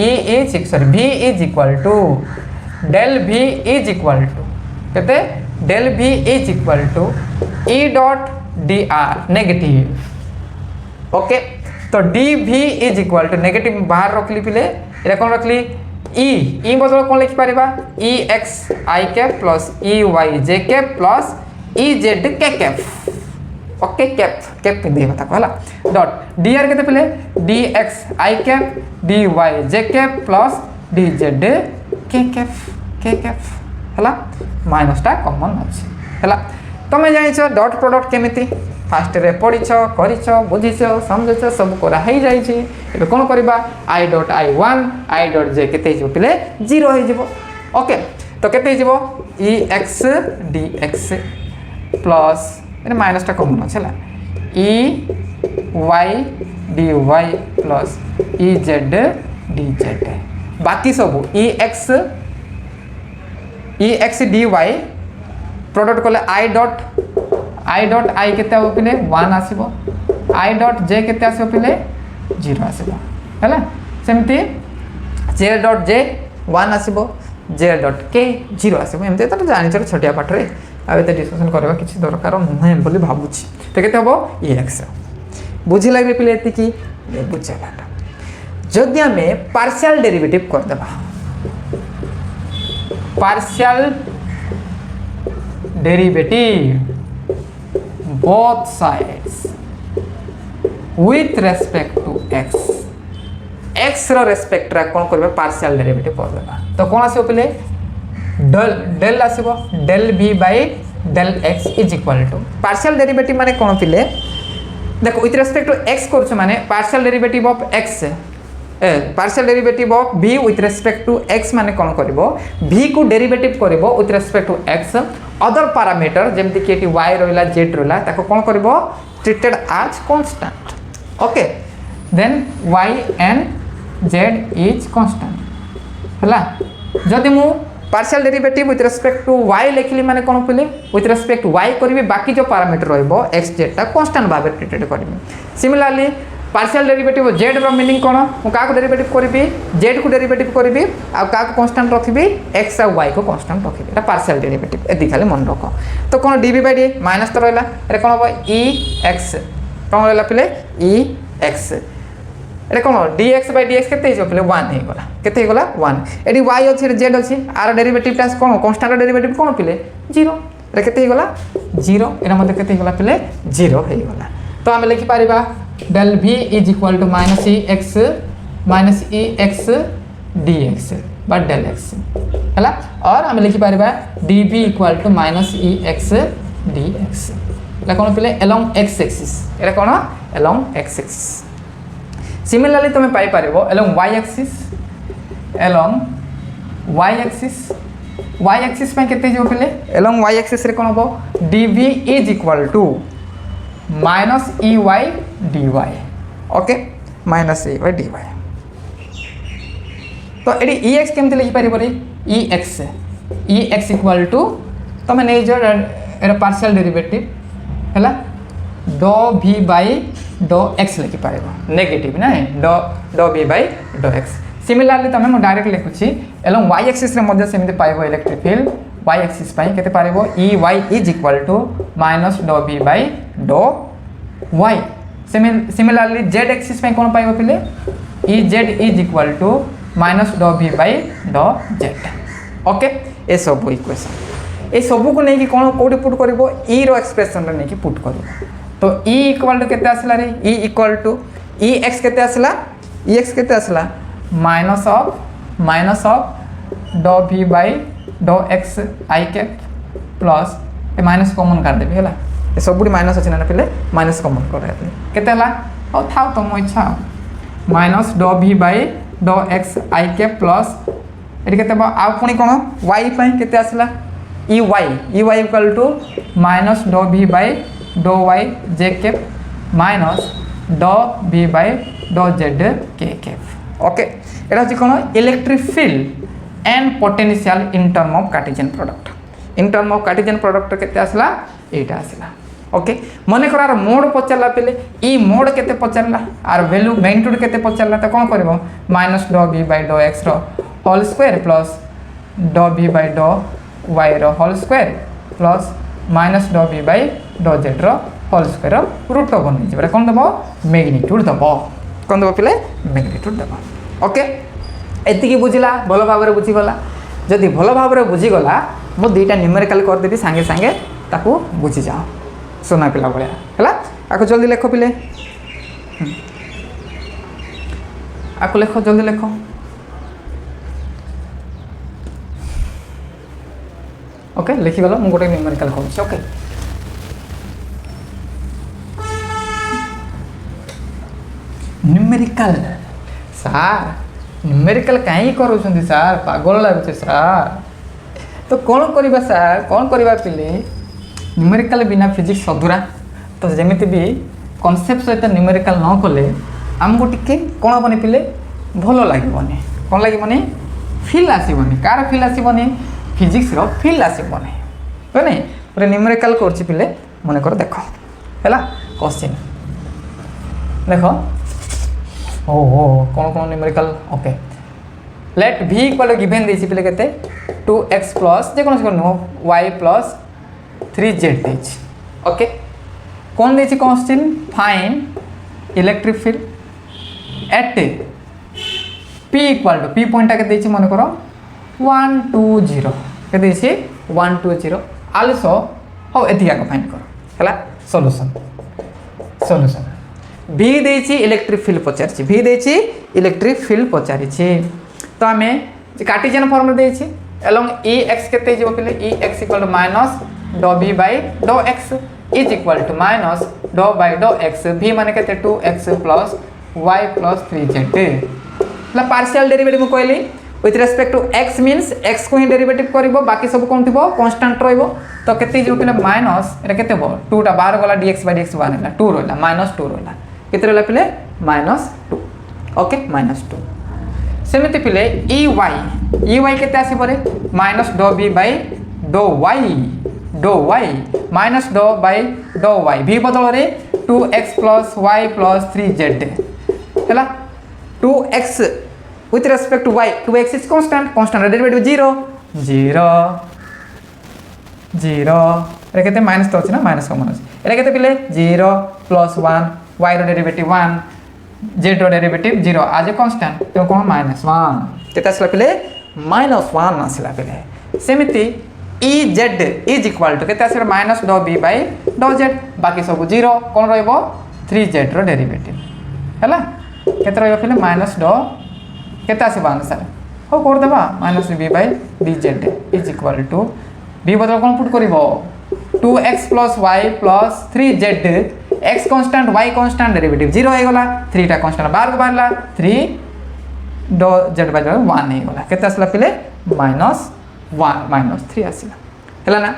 E is sorry v is equal to del v is equal to कहते del v is equal to e dot dr negative okay तो dv is equal to negative बाहर रखली पिले एटा कोन रखली e बदल कोन लिखि परिबा e x i cap plus e y j cap plus e z k cap okay cap cap पे दे बता कहला डॉट dr केते पिले dx i cap dy j cap plus dz k cap हला माइनस टा कॉमन अछि हला तमे जानिछो डॉट प्रोडक्ट केमिति फास्ट रे पढिछो करिछो बुझिछो समझिछो सब कोरा हेइ जाई छी एबे कोन करबा i dot i1 i dot j केते हिजो पिले 0 हेइ जिवो ओके तो केते हिजो ex dx प्लस एने माइनस टा कॉमन अछि हला ey dy plus ez dz बाकी सब ex dy प्रोडक्ट कोले i डॉट i केते हो पिले 1 आसीबो i डॉट j केते आसीबो पिले 0 आसीबो हैला सेमती j dot j 1 आसीबो j dot k 0 आसीबो एमते त जानि छ छोटिया पाठ रे आ एते डिस्कशन करबा किछि दरकार नहे बोली भाबुछि त केते हबो ex बुझि लागले पिले एति की बुझालाटा जदि हमें पार्शियल डेरिवेटिव कर देबा partial derivative both sides with respect to x रो रेस्पेक्ट रा कोन करबे पार्शियल डेरिवेटिव कर देबा तो कोन आसीबो पले डेल आसीबो del v by del x is equal to partial derivative माने कोन पिले देखो विथ रेस्पेक्ट टू x करछ माने partial derivative of x partial derivative of v with respect to x माने कोन करबो v को डेरिवेटिव करबो with respect to x other parameter जेमति कि एटी y रहला z रहला ताको कोन करबो treated as constant okay then y and z is constant हला जदि मु partial derivative with respect to y लिखली माने कोन पले विथ रेस्पेक्ट टू y करबी बाकी जो पैरामीटर रहबो x z ता कांस्टेंट भाबे ट्रीटेड करबी सिमिलरली पार्शियल डेरिवेटिव z रो मीनिंग कोन मु का को डेरिवेटिव करबी z को डेरिवेटिव करबी आ का को कांस्टेंट रखबी x और y को कांस्टेंट रखबी एटा पार्शियल डेरिवेटिव एति खाली मन रखो तो कोन dv बाय dy माइनस तो रहला एटा कोन हो ex कोन रहला पले ex एटा कोन dx बाय dx केते हिजो पले 1 हे गला केते हे गला 1 एडी y अछि z अछि आर डेरिवेटिव टास कोन कांस्टेंट डेरिवेटिव कोन पले 0 एटा केते हे गला 0 एना मध्ये केते हे गला पले 0 हे गला तो हम लिखि Paribas del v is equal to minus ex dx by del x हला और हम लिखि Paribas dv equal to minus ex dx ला कोन पिले along x axis एरा कोन along x axis सिमिलरली तुम पाई पारिबो along y axis पे केते जो पिले along y axis रे कोन हो dv is equal to minus ey dy okay minus A by D Y तो ये इ एक्स केमती लिखिपर इ एक्स इक्वल टू तुम नहीं जो पार्शियल डेरिवेटिव है डो भी बाई डो एक्स लिखिपर नेगेटिव ना डो भी बाई डो एक्स सिमिलारली तुम मुझे डायरेक्ट लिखुची एवं वाई एक्सिस सेमती पाइब इलेक्ट्रिक फील्ड वाई एक्सिस के पार E Y is equal to minus डो भी बाई डो वाई सिमिलारली जेड एक्सिस कौन पाइब पिले E Z is equal to minus डो भी बाई डो जेड ओके ये सब इक्वेशन ये सब को लेकिन कौन कौटी पुट कर इ रो एक्सप्रेशन नहीं पुट कर तो इ इक्वल टू केते आसला रे इ इक्वल टू इ एक्स केते आसला इ एक्स केते आसला माइनस ऑफ डो भी बाई डो X I cap plus A minus common कर देबी है ये सब माइनस अच्छे ना पे माइनस कॉमन कर केते और था तुम इच्छा माइनस डो भी बाई डो एक्स आई कैप प्लस ये के पुणी कौन वाई के आसला E Y equal to minus डो भी बाई डो वाई जे कैप माइनस डो भी बाई डो जेड के कैप ओके এটা হচ্ছে কোন electric field and potential in term of cartesian product in term of cartesian product কেতে আসলা এইটা আসলা ওকে মনে কর আর মোড পচারলা পেলে ই মোড কেতে পচারলা আর ভ্যালু ম্যাগনিটিউড কেতে পচারলা তো কোন করব মাইনাস ডো ভি বাই ডো এক্স র হোল স্কয়ার প্লাস ডো ভি বাই ডো ওয়াই র হোল স্কয়ার প্লাস মাইনাস ডো ভি বাই ডো জেড র হোল স্কয়ার রুট বনি যাবে কোন দেব ম্যাগনিটিউড দেব কোন দেব পেলে ম্যাগনিটিউড দেব ओके एति बुझला भल भाव बुझीगला जदि भल भाव बुझीगला मु दुईटा न्यूमेरिकल करदेवी सांगे सांगे ताकू बुझी जाओ सोना पिला भाया है आपको जल्दी लेख पिले आपको लेख जल्दी लेख ओके लिखिगल मु गोटे न्यूमेरिकल करूँ ओके न्यूमेरिकल सार न्यूमेरिकल कहीं करूँ सार पागल लगुचे सार तो कौन करवा सार कौन करवा पिले न्यूमेरिकल बिना फिजिक्स अधूरा तो जमीती भी कॉन्सेप्ट सहित न्यूमेरिकल न कले आमको टिके कौन बनी पिले भल लगे कौन लगे फिल आसबनी कार फिल आसबनी फिजिक्स रो फिल आसबनी है नहीं पूरे न्यूमेरिकल कर पिले मन कर देख है क्वेश्चन देख ओहो कौन कौन numerical okay let v equal given देछि पिले केते 2x प्लस जे कोन नो y प्लस 3z देछि ओके कौन देछि question find electric field at p equal to p point के देछि मन करो 1 2 0 के देछि 1 2 0 आल्सो हाउ एथिया को फाइंड करो हला सॉल्यूशन भी देछि इलेक्ट्रिक फील्ड पचारि भी देछि इलेक्ट्रिक फील्ड पचारि तो आम कार्टेशियन फॉर्म रे देछि एलोंग इ एक्स केते जिवो पिले E X equal to minus doe v by doe x is equal to minus doe by doe x v माने केते 2x plus y plus 3z ला पार्शियल डेरिवेटिव कहली with respect to x means x को ही डेरिवेटिव करबो बाकी सब कोन थिबो कांस्टेंट रहइबो तो केते जिवो पिले माइनस एटा केते हो 2 टा बाहर गला dx बाय dx 1 हला 2 रहला माइनस 2 रहला केते रहला पिले -2 ओके -2 सेमिति पिले ई वाई केते आसी परे minus doe B by doe Y minus doe by doe Y भी बदल रे 2x plus y plus 3z हैला 2x with respect to y 2x is constant derivative 0 रे केते माइनस तो अछि ना माइनस कॉमन अछि एटा केते पिले 0 प्लस 1 y रो डेरिवेटिव 1 z रो डेरिवेटिव 0 आज कांस्टेंट तो कोन -1 केते आसला पिले -1 आसला पिले सेमिति e z is equal to केते आसला minus doe b by doe z बाकी सब 0 कोन रहइबो 3z रो डेरिवेटिव हैला केते रहइबो पिले माइनस डो केते आसीबो आंसर हो कर देबा minus b by dz is equal to b बदल कोन पुट करिवो 2x plus y plus 3z x constant y constant derivative 0 हो गला 3 टा कांस्टेंट बाहर को बाहरला 3 डो z बाय 1 हो गला केते आसला पिले -1 -3 आसीला हैला ना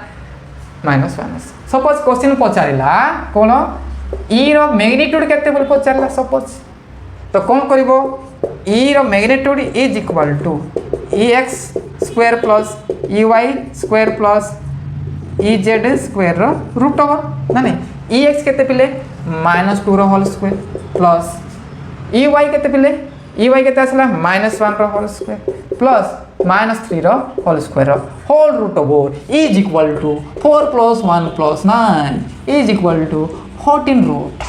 -1 सपोज क्वेश्चन पचारिला कोन e रो मैग्नीट्यूड केते बोल पचारला सपोज तो कौन करिवो ई रो magnitude is equal to E X square plus E Y square plus E Z square रो रूट ओवर ना नहीं ई एक्स केते पिले -2 रो whole square plus E Y केते पिले ई वाई केते आसला -1 रो होल स्क्वायर प्लस -3 रो होल स्क्वायर रो whole root over is equal to 4 + 1 + 9 is equal to 14 root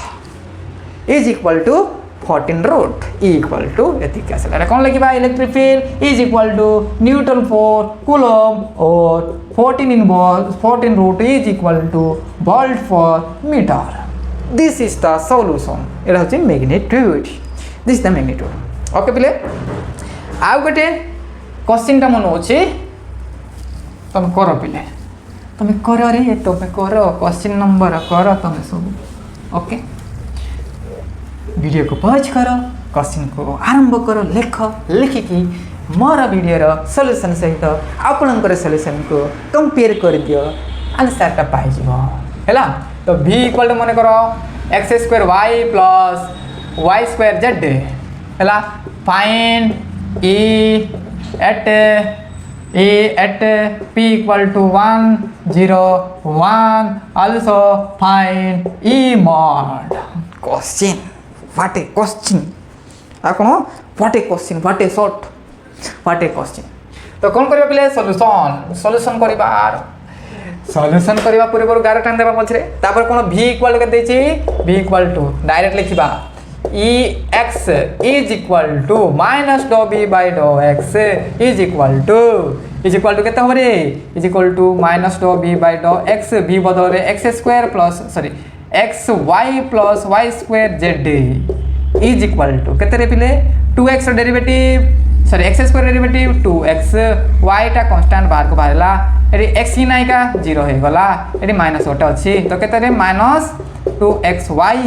is equal to 14 root equal to एतिक आसला कौन लिखिबा electric field is equal to newton for coulomb और 14 root is equal to volt for metre this is the solution एटा होची magnitude this is the magnitude okay पिले आउ गटे क्वेश्चन टा मन होची तुम करो पिले तुम करो रे तुम करो क्वेश्चन नंबर करो तुम सब ओके वीडियो को पॉज करो क्वेश्चन को आरंभ करो लिख लिखिकी मोर वीडियो रो सॉल्यूशन सहित आपनकर सॉल्यूशन को कंपेयर कर दियो आंसर टा पाई जिवो हैला तो v इक्वल टू मन करो x² y plus y² z हैला find e at p equal to 1 0 1 also find e mod question what a question आ कोन what a question what a short what a question तो कौन करबा पिले सॉल्यूशन करबार सॉल्यूशन करबा पूर्व 11 टाइम देबा मछरे तापर कोन v इक्वल के देछि v इक्वल टू डायरेक्ट लिखिबा e x is equal to -dou v by dou x is equal to केते हमरे is equal to -dou v by dou x v बदल रे x² plus sorry xy plus y² z is equal to केते रे पिले 2x derivative sorry x² derivative 2x y टा कांस्टेंट बाहर को बाहरला एडी x ही नाही का 0 हे गला एडी माइनस ओटा अछि तो केते रे -2xy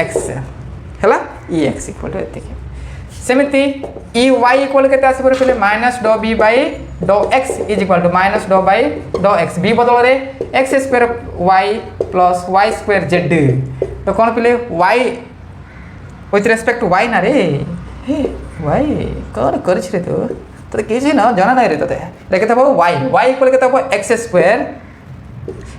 ex हैला ex इक्वल टू एतिक सेमिति ey इक्वल केते आसी पर पहिले -dou v by dou x is equal to -dou by dou x v बदल रे x² y plus y² z तो कोन पहिले y with respect to y ना रे हे y कर छरे तो केजे ना जाना नाही रे तते लेके तब y इक्वल के तब x²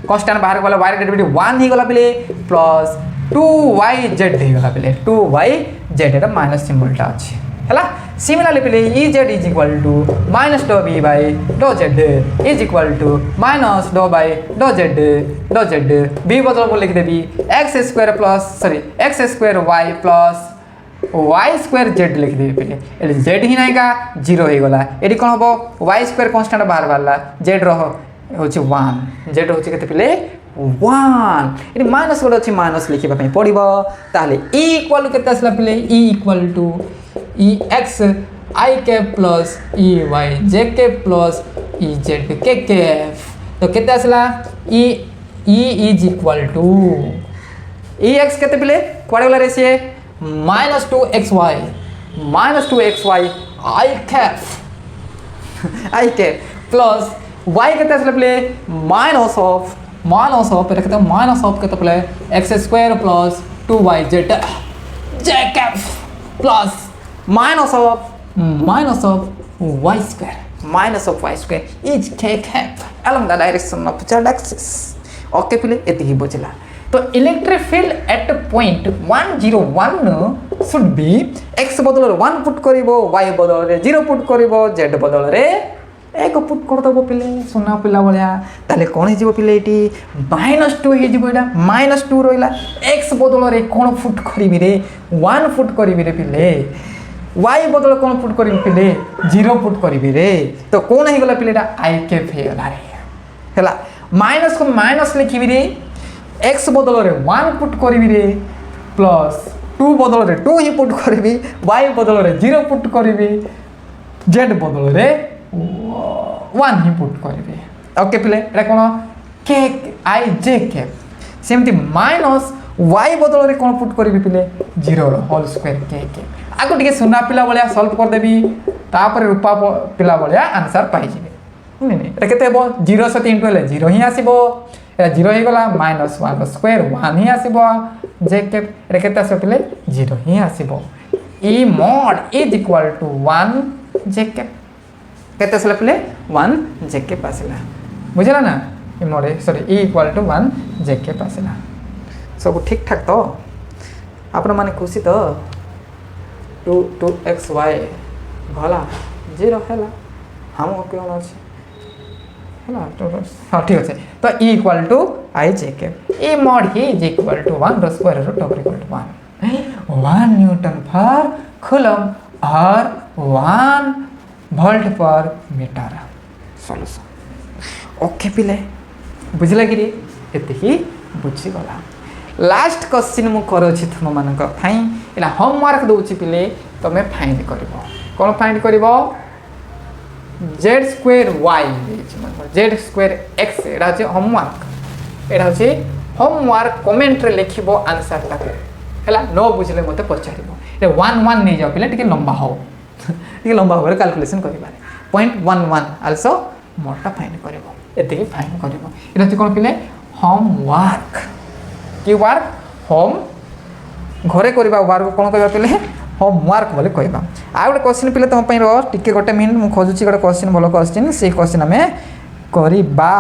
कांस्टेंट बाहर वाला y डेरिवेटिव 1 ही गला पहिले प्लस 2yz ही गला पहिले 2yz एटा माइनस सिंबल टा अछि हैला सिमिलरली पहिले ez is equal to -dou v by dou z is equal to -dou by dou z v बदल को लिख देबी x² plus sorry x² y plus y² z लिख देबी पहिले एले z ही नाही का 0 हे गला एडी कोन हबो y² कांस्टेंट बाहर वाला z रहो होची 1 z होची केते पहिले 1 एडी माइनस वाला अछि माइनस लिखिबा पई पड़िबो ताले e इक्वल केते असला पहिले e equal to ex I cap plus ey j cap plus ez k cap तो केते असला e is equal to ex केते पहिले कोडे वाला रेसिए -2xy I cap plus y केते असला पहिले माइनस ऑफ केते माइनस ऑफ केते पहिले x² plus 2yz j cap plus minus of y² is k cap along the direction of z axis okay pile eti hi bochila तो electric field eight point 101 should be x बदल रे 1 पुट करिवो y बदल रे 0 पुट करिवो z बदल रे 1 पुट कर दबो पिले सुना पिला बलिया ताले कोन ही जीवो पिले एटी -2 ही जीवो एटा -2 रोइला x बदल रे कोन पुट करिवि रे 1 पुट करिवि रे पिले y बदल कोन पुट करिवि पिले 0 पुट करिवि रे तो कोन ही गला पिलेटा i कैप हे गला रे हला माइनस को माइनस लिखिबि रे x बदल रे 1 पुट करिवि रे प्लस 2 बदल रे 2 ही पुट करिवि y बदल रे 0 पुट करिवि z बदल रे 1 ही पुट करिवि ओके पिले एटा कोन k i j कैप सेमति माइनस y बदल रे कोन पुट करिवि पिले 0 रो होल स्क्वायर k कैप आको टिके सुना पिला बलिया सॉल्व कर देबी तापर रूपा पिला बलिया आंसर पाई जिवे नहीं केते हेबो 0 सहित इंटू हेले 0 ही आसीबो ए 0 ही गला -1 स्क्वायर 1 ही आसीबो जे कैप रे केते आसीबो पिले 0 ही आसीबो e mod is equal to 1 j cap केते आसला पिले 1 जे कैप आसला बुझला ना e mod sorry e equal to 1 j cap आसला सब ठीक ठाक तो आपण माने खुशी तो 2xy भला 0 हैला हम केन अछि हैला हां ठीक अछि तो e equal to i j cap e mod ही is equal to 1 the square root of equal to 1 1 Newton पर कूलम और 1 वोल्ट पर मीटर सॉल्यूशन ओके पिले बुझला कि एते ही बुझी गला लास्ट क्वेश्चन मु करछि तुम मानक थाई एला होमवर्क दोछि पिले तमे फाइंड करबो कोन फाइंड करबो z square y z square x एडा छै होमवर्क एडा छै होमवर्क कमेंट रे लिखिबो आंसर ता हला नो बुझले मते पचारिबो ए 1 1 नै जाओ पिले टिके लंबा हो टिके लंबा हो कैलकुलेशन करिबारे 0.11 आल्सो मोटा फाइंड करबो एते की फाइंड करबो एडा छै कोन पिले होमवर्क की वर्क होम घरे करबा वर्क कोन करबा पिले होमवर्क बोले कहबा आ गोटे क्वेश्चन पिले तुम पई रो टिके गोटे मिनिट मु खोजुची गोटे क्वेश्चन भलो क्वेश्चन से क्वेश्चन हमें करबा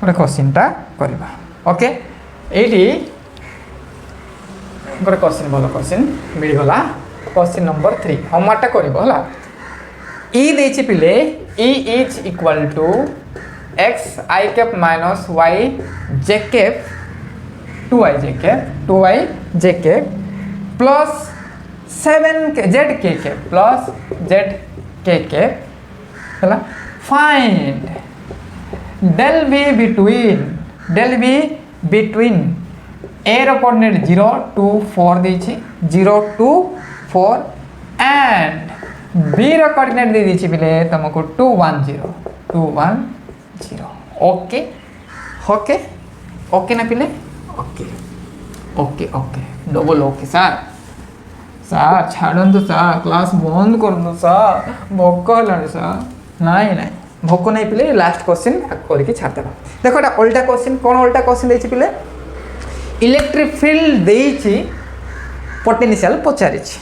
गोटे क्वेश्चनटा करबा ओके एठी गोटे क्वेश्चन भलो क्वेश्चन मिल गला क्वेश्चन नंबर 3 होमवर्क करबो हला ई देछि पिले E is equal to x I cap minus y j cap 2i j cap plus 7 z k cap plus z k cap हला find del v between a रो कोऑर्डिनेट 0 2 4 देछि 0 2 4 एंड b रो कोऑर्डिनेट दे देछि बिले तुमको 2 1 0 ओके ओके ओके ना पिले okay okay okay double okay sir sir छाड़न तो सर क्लास बंद कर दो सर भोक हलानी सर नहीं नहीं भोक नहीं पिले लास्ट क्वेश्चन करके छाड़ देबा देखो एटा उल्टा क्वेश्चन कोन उल्टा क्वेश्चन देछि पिले इलेक्ट्रिक फील्ड देछि पोटेंशियल पचारिछि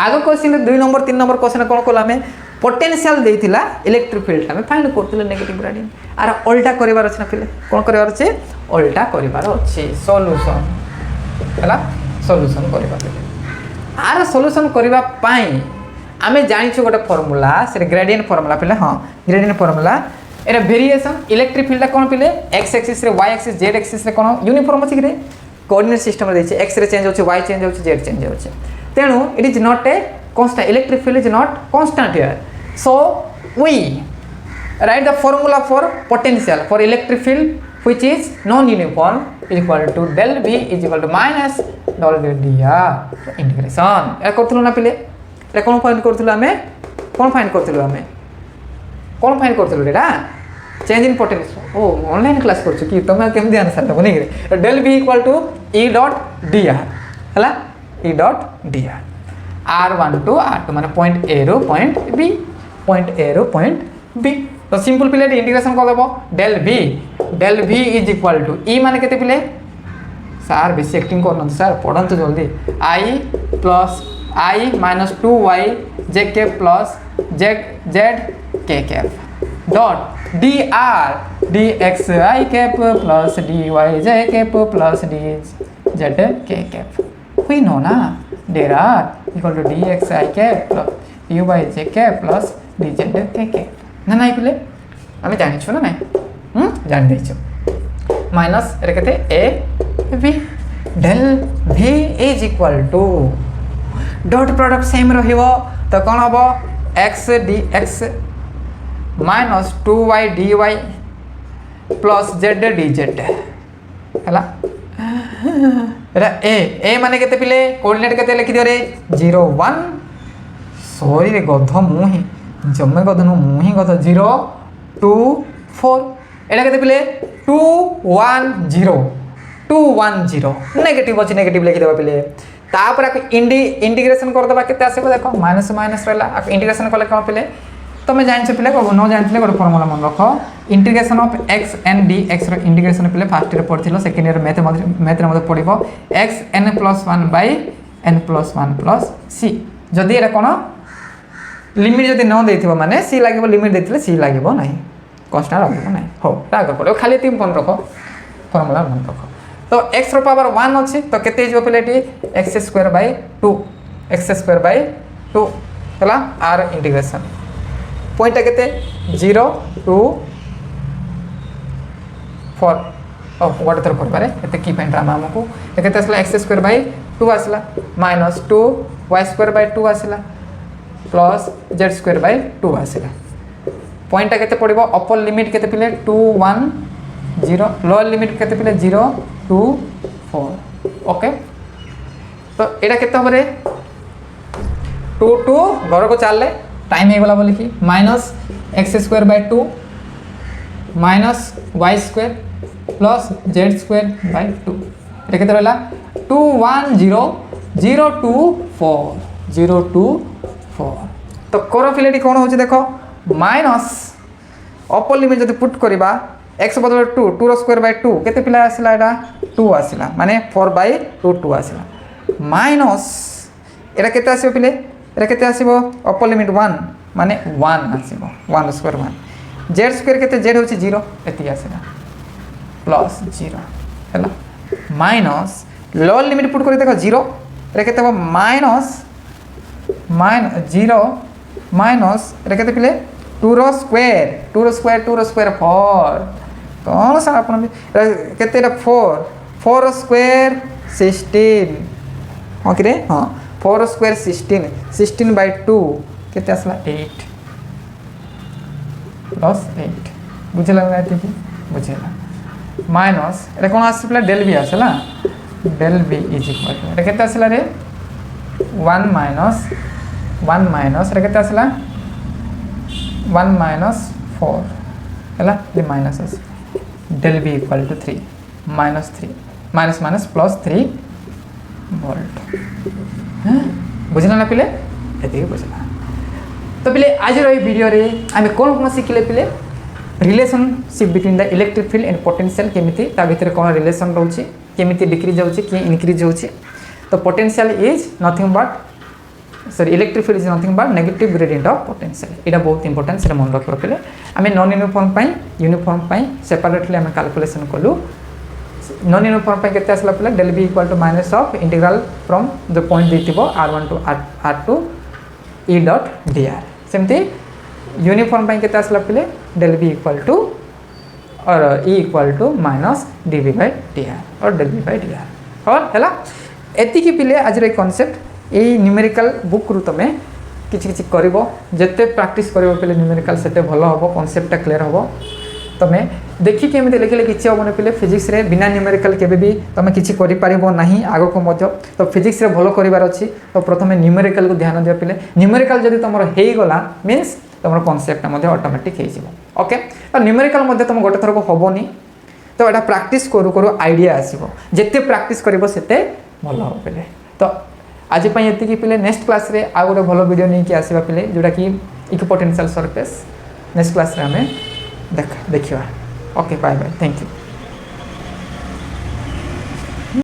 आगो क्वेश्चन 2 नंबर 3 नंबर क्वेश्चन कोन कोला में पोटेंशियल देथिला इलेक्ट्रिक फील्ड हमें फाइंड करथिले नेगेटिव ग्रेडियंट आर उल्टा करिवार अछि ना पिले कोन करिवार अछि उल्टा करिवार अछि सॉल्यूशन हला सॉल्यूशन करिवा पिले आर सॉल्यूशन करिवा पई हमें जानिछु गोटे फार्मूला से ग्रेडियंट फार्मूला पिले हां ग्रेडियंट फार्मूला एरा वेरिएशन इलेक्ट्रिक फील्ड कोन पिले x एक्सिस रे y एक्सिस z एक्सिस रे कोन यूनिफॉर्म अछि रे कोऑर्डिनेट सिस्टम रे दैछि x रे चेंज होछि y चेंज होछि z चेंज होछि तेनु it is not a constant electric field is not constant here so we write the formula for potential for electric field which is non uniform is equal to del v is equal to minus del v dr integration ए करथलो ना पिले ए कोन फाइंड करथलो हमें कोन फाइंड करथलो रेडा चेंज इन पोटेंशियल ओ ऑनलाइन क्लास करछु कि तमे केम ध्यान साथ बने रे del v equal to e dot dr हला e dot dr r1 to r2 माने पॉइंट a रो पॉइंट b तो सिंपल पिले इंटीग्रेशन कर देबो del v is equal to e माने केते पिले सर बेसी एक्टिंग करन सर पढन तो जल्दी i plus i minus 2y j k plus z k cap dot dr dx i cap plus dy j cap plus dz k cap we know ना there are equal to dx I cap plus u by j cap plus dz k cap ना नहीं पिले हमें जानि छु ना नहीं जान दे छु माइनस रे कते a v del v is equal to dot product same रहिबो तो कोन हबो x dx minus 2y dy plus z dz हला एरा ए माने केते पिले कोऑर्डिनेट केते लिखि दियो रे 0 1 सॉरी रे गध मु ही जम्मे गध नु मु ही गध 0 2 4 एटा केते पिले 2 1 0 2 1 0 नेगेटिव अछि नेगेटिव लिखि देबा पिले तापर इंटीग्रेशन कर देबा केते आसीबो देखो माइनस माइनस रहला इंटीग्रेशन करले कोन पिले तुम जान पिले न जानी गोटे फर्मुला मन रख integration of X N D X integration पिले फास्ट ईयर पढ़ी सेकेंड ईयर मैथ पढ़ो X N plus 1 by N plus 1 plus C जदि ये कौन लिमिट जब न देथिबो माने सी लागिबो लिमिट देथिले सी लागिबो नाही कांस्टेंट लागिबो नाही हो आगे पड़ो खाली तीन मन रख फर्मुला मन रख तो x रो पावर 1 अछि तो केते जो पिलेटी x² बाय 2 x² बाय 2 हला r इंटीग्रेशन पॉइंट केते 0 2 4 ओ व्हाट तर कर पारे एते की पॉइंट रामा हमको केते असला x² बाय 2 असला माइनस 2 y² बाय 2 असला प्लस z² बाय 2 आसेगा पॉइंट केते पड़िबो अपर लिमिट केते पिले 2 1 0 लोअर लिमिट केते पिले 0 2 4 ओके तो एटा केते हमरे 2 2 घर को चलले टाइम हे गला बोली कि minus x² by 2 minus y² plus z² by 2 एटा केते रहला 2 1 0 0 2 4 0 2 4 तो कोर फिलेटी कौन हो देख माइनस अपर लिमिट जब पुट करवा एक्स बदल 2 2 रो स्क्वायर बाय 2 केते पिला आसिला एटा 2 आसिला माने 4 बाय 2 2 आसिला माइनस एटा केते आसीबो पिले एटा केते आसीबो अपर लिमिट 1 माने 1 आसीबो 1 स्क्वायर 1 z स्क्वायर केते z होची 0 एति आसिला प्लस 0 हैला माइनस लोअर लिमिट पुट करी देखो 0 एटा केते हो माइनस 0 माइनस एटा केते पिले 2 रो स्क्वायर 2 रो स्क्वायर 2 रो स्क्वायर 4 कौन सा अपन केते 4 4 रो स्क्वायर 16 हां कि रे हां 4 रो स्क्वायर 16 16 बाय 2 केते असला 8 प्लस 8 बुझला ना एति बुझला माइनस एटा कोन आसला डेल बी आसला del b is equal to एटा केते आसला रे 1 माइनस एटा केते आसला 1 माइनस 4 हैला ये माइनस आस del b equal to 3 minus 3 minus minus plus 3 volt बुझला ना पिले एति बुझला तो पिले आज रो वीडियो रे आमे कोन शिखले पिले relationship between the electric field and potential केमिति ता भीतर कोन रिलेशन रहउची केमिति डिक्रीज होउची कि इंक्रीज होउची तो potential is nothing but sorry electric field is nothing but negative gradient of potential एटा बहुत इंपोर्टेंट से मन रख रखले आमे नॉन यूनिफॉर्म पाई यूनिफॉर्म पाई सेपरेटली आमे कैलकुलेशन कलु नॉन यूनिफॉर्म पाई केते आसला पले del b equal to minus of integral from the point देतिबो r1 to r2 e dot dr सेमती यूनिफॉर्म पाई केते आसला पले del b इक्वल टू और e equal to minus dv by dr और del b बाय dr और हला एति की पिले आज रे कांसेप्ट ए न्यूमेरिकल बुक रु तमे किछि किछि करबो जते प्रैक्टिस करबो पिले न्यूमेरिकल सेते भलो हबो कांसेप्टटा क्लियर हबो तमे देखि के एमते लिखले किछि हबो न पिले फिजिक्स रे बिना न्यूमेरिकल केबे भी तमे किछि करि पारिबो नाही आगो को मध्य तो फिजिक्स रे भलो करिवार अछि तो प्रथमे न्यूमेरिकल को ध्यान दियो पिले न्यूमेरिकल जदि तमरो हेई गला मींस तमरो कांसेप्टटा मध्य ऑटोमेटिक हेई जिवो ओके तो न्यूमेरिकल मध्य तम गोटे थर को हबोनी तो एटा प्रैक्टिस करू करू आईडिया आसीबो जते प्रैक्टिस करबो सेते भलो हो पिले तो आज पे ये पिले नेक्स्ट क्लास रे आ गोटे भलो वीडियो नहीं कि आसीबा पिले जोटा कि इक्विपोटेंशियल सरफेस नेक्स्ट क्लास रे हमें देखिवा okay bye bye thank you.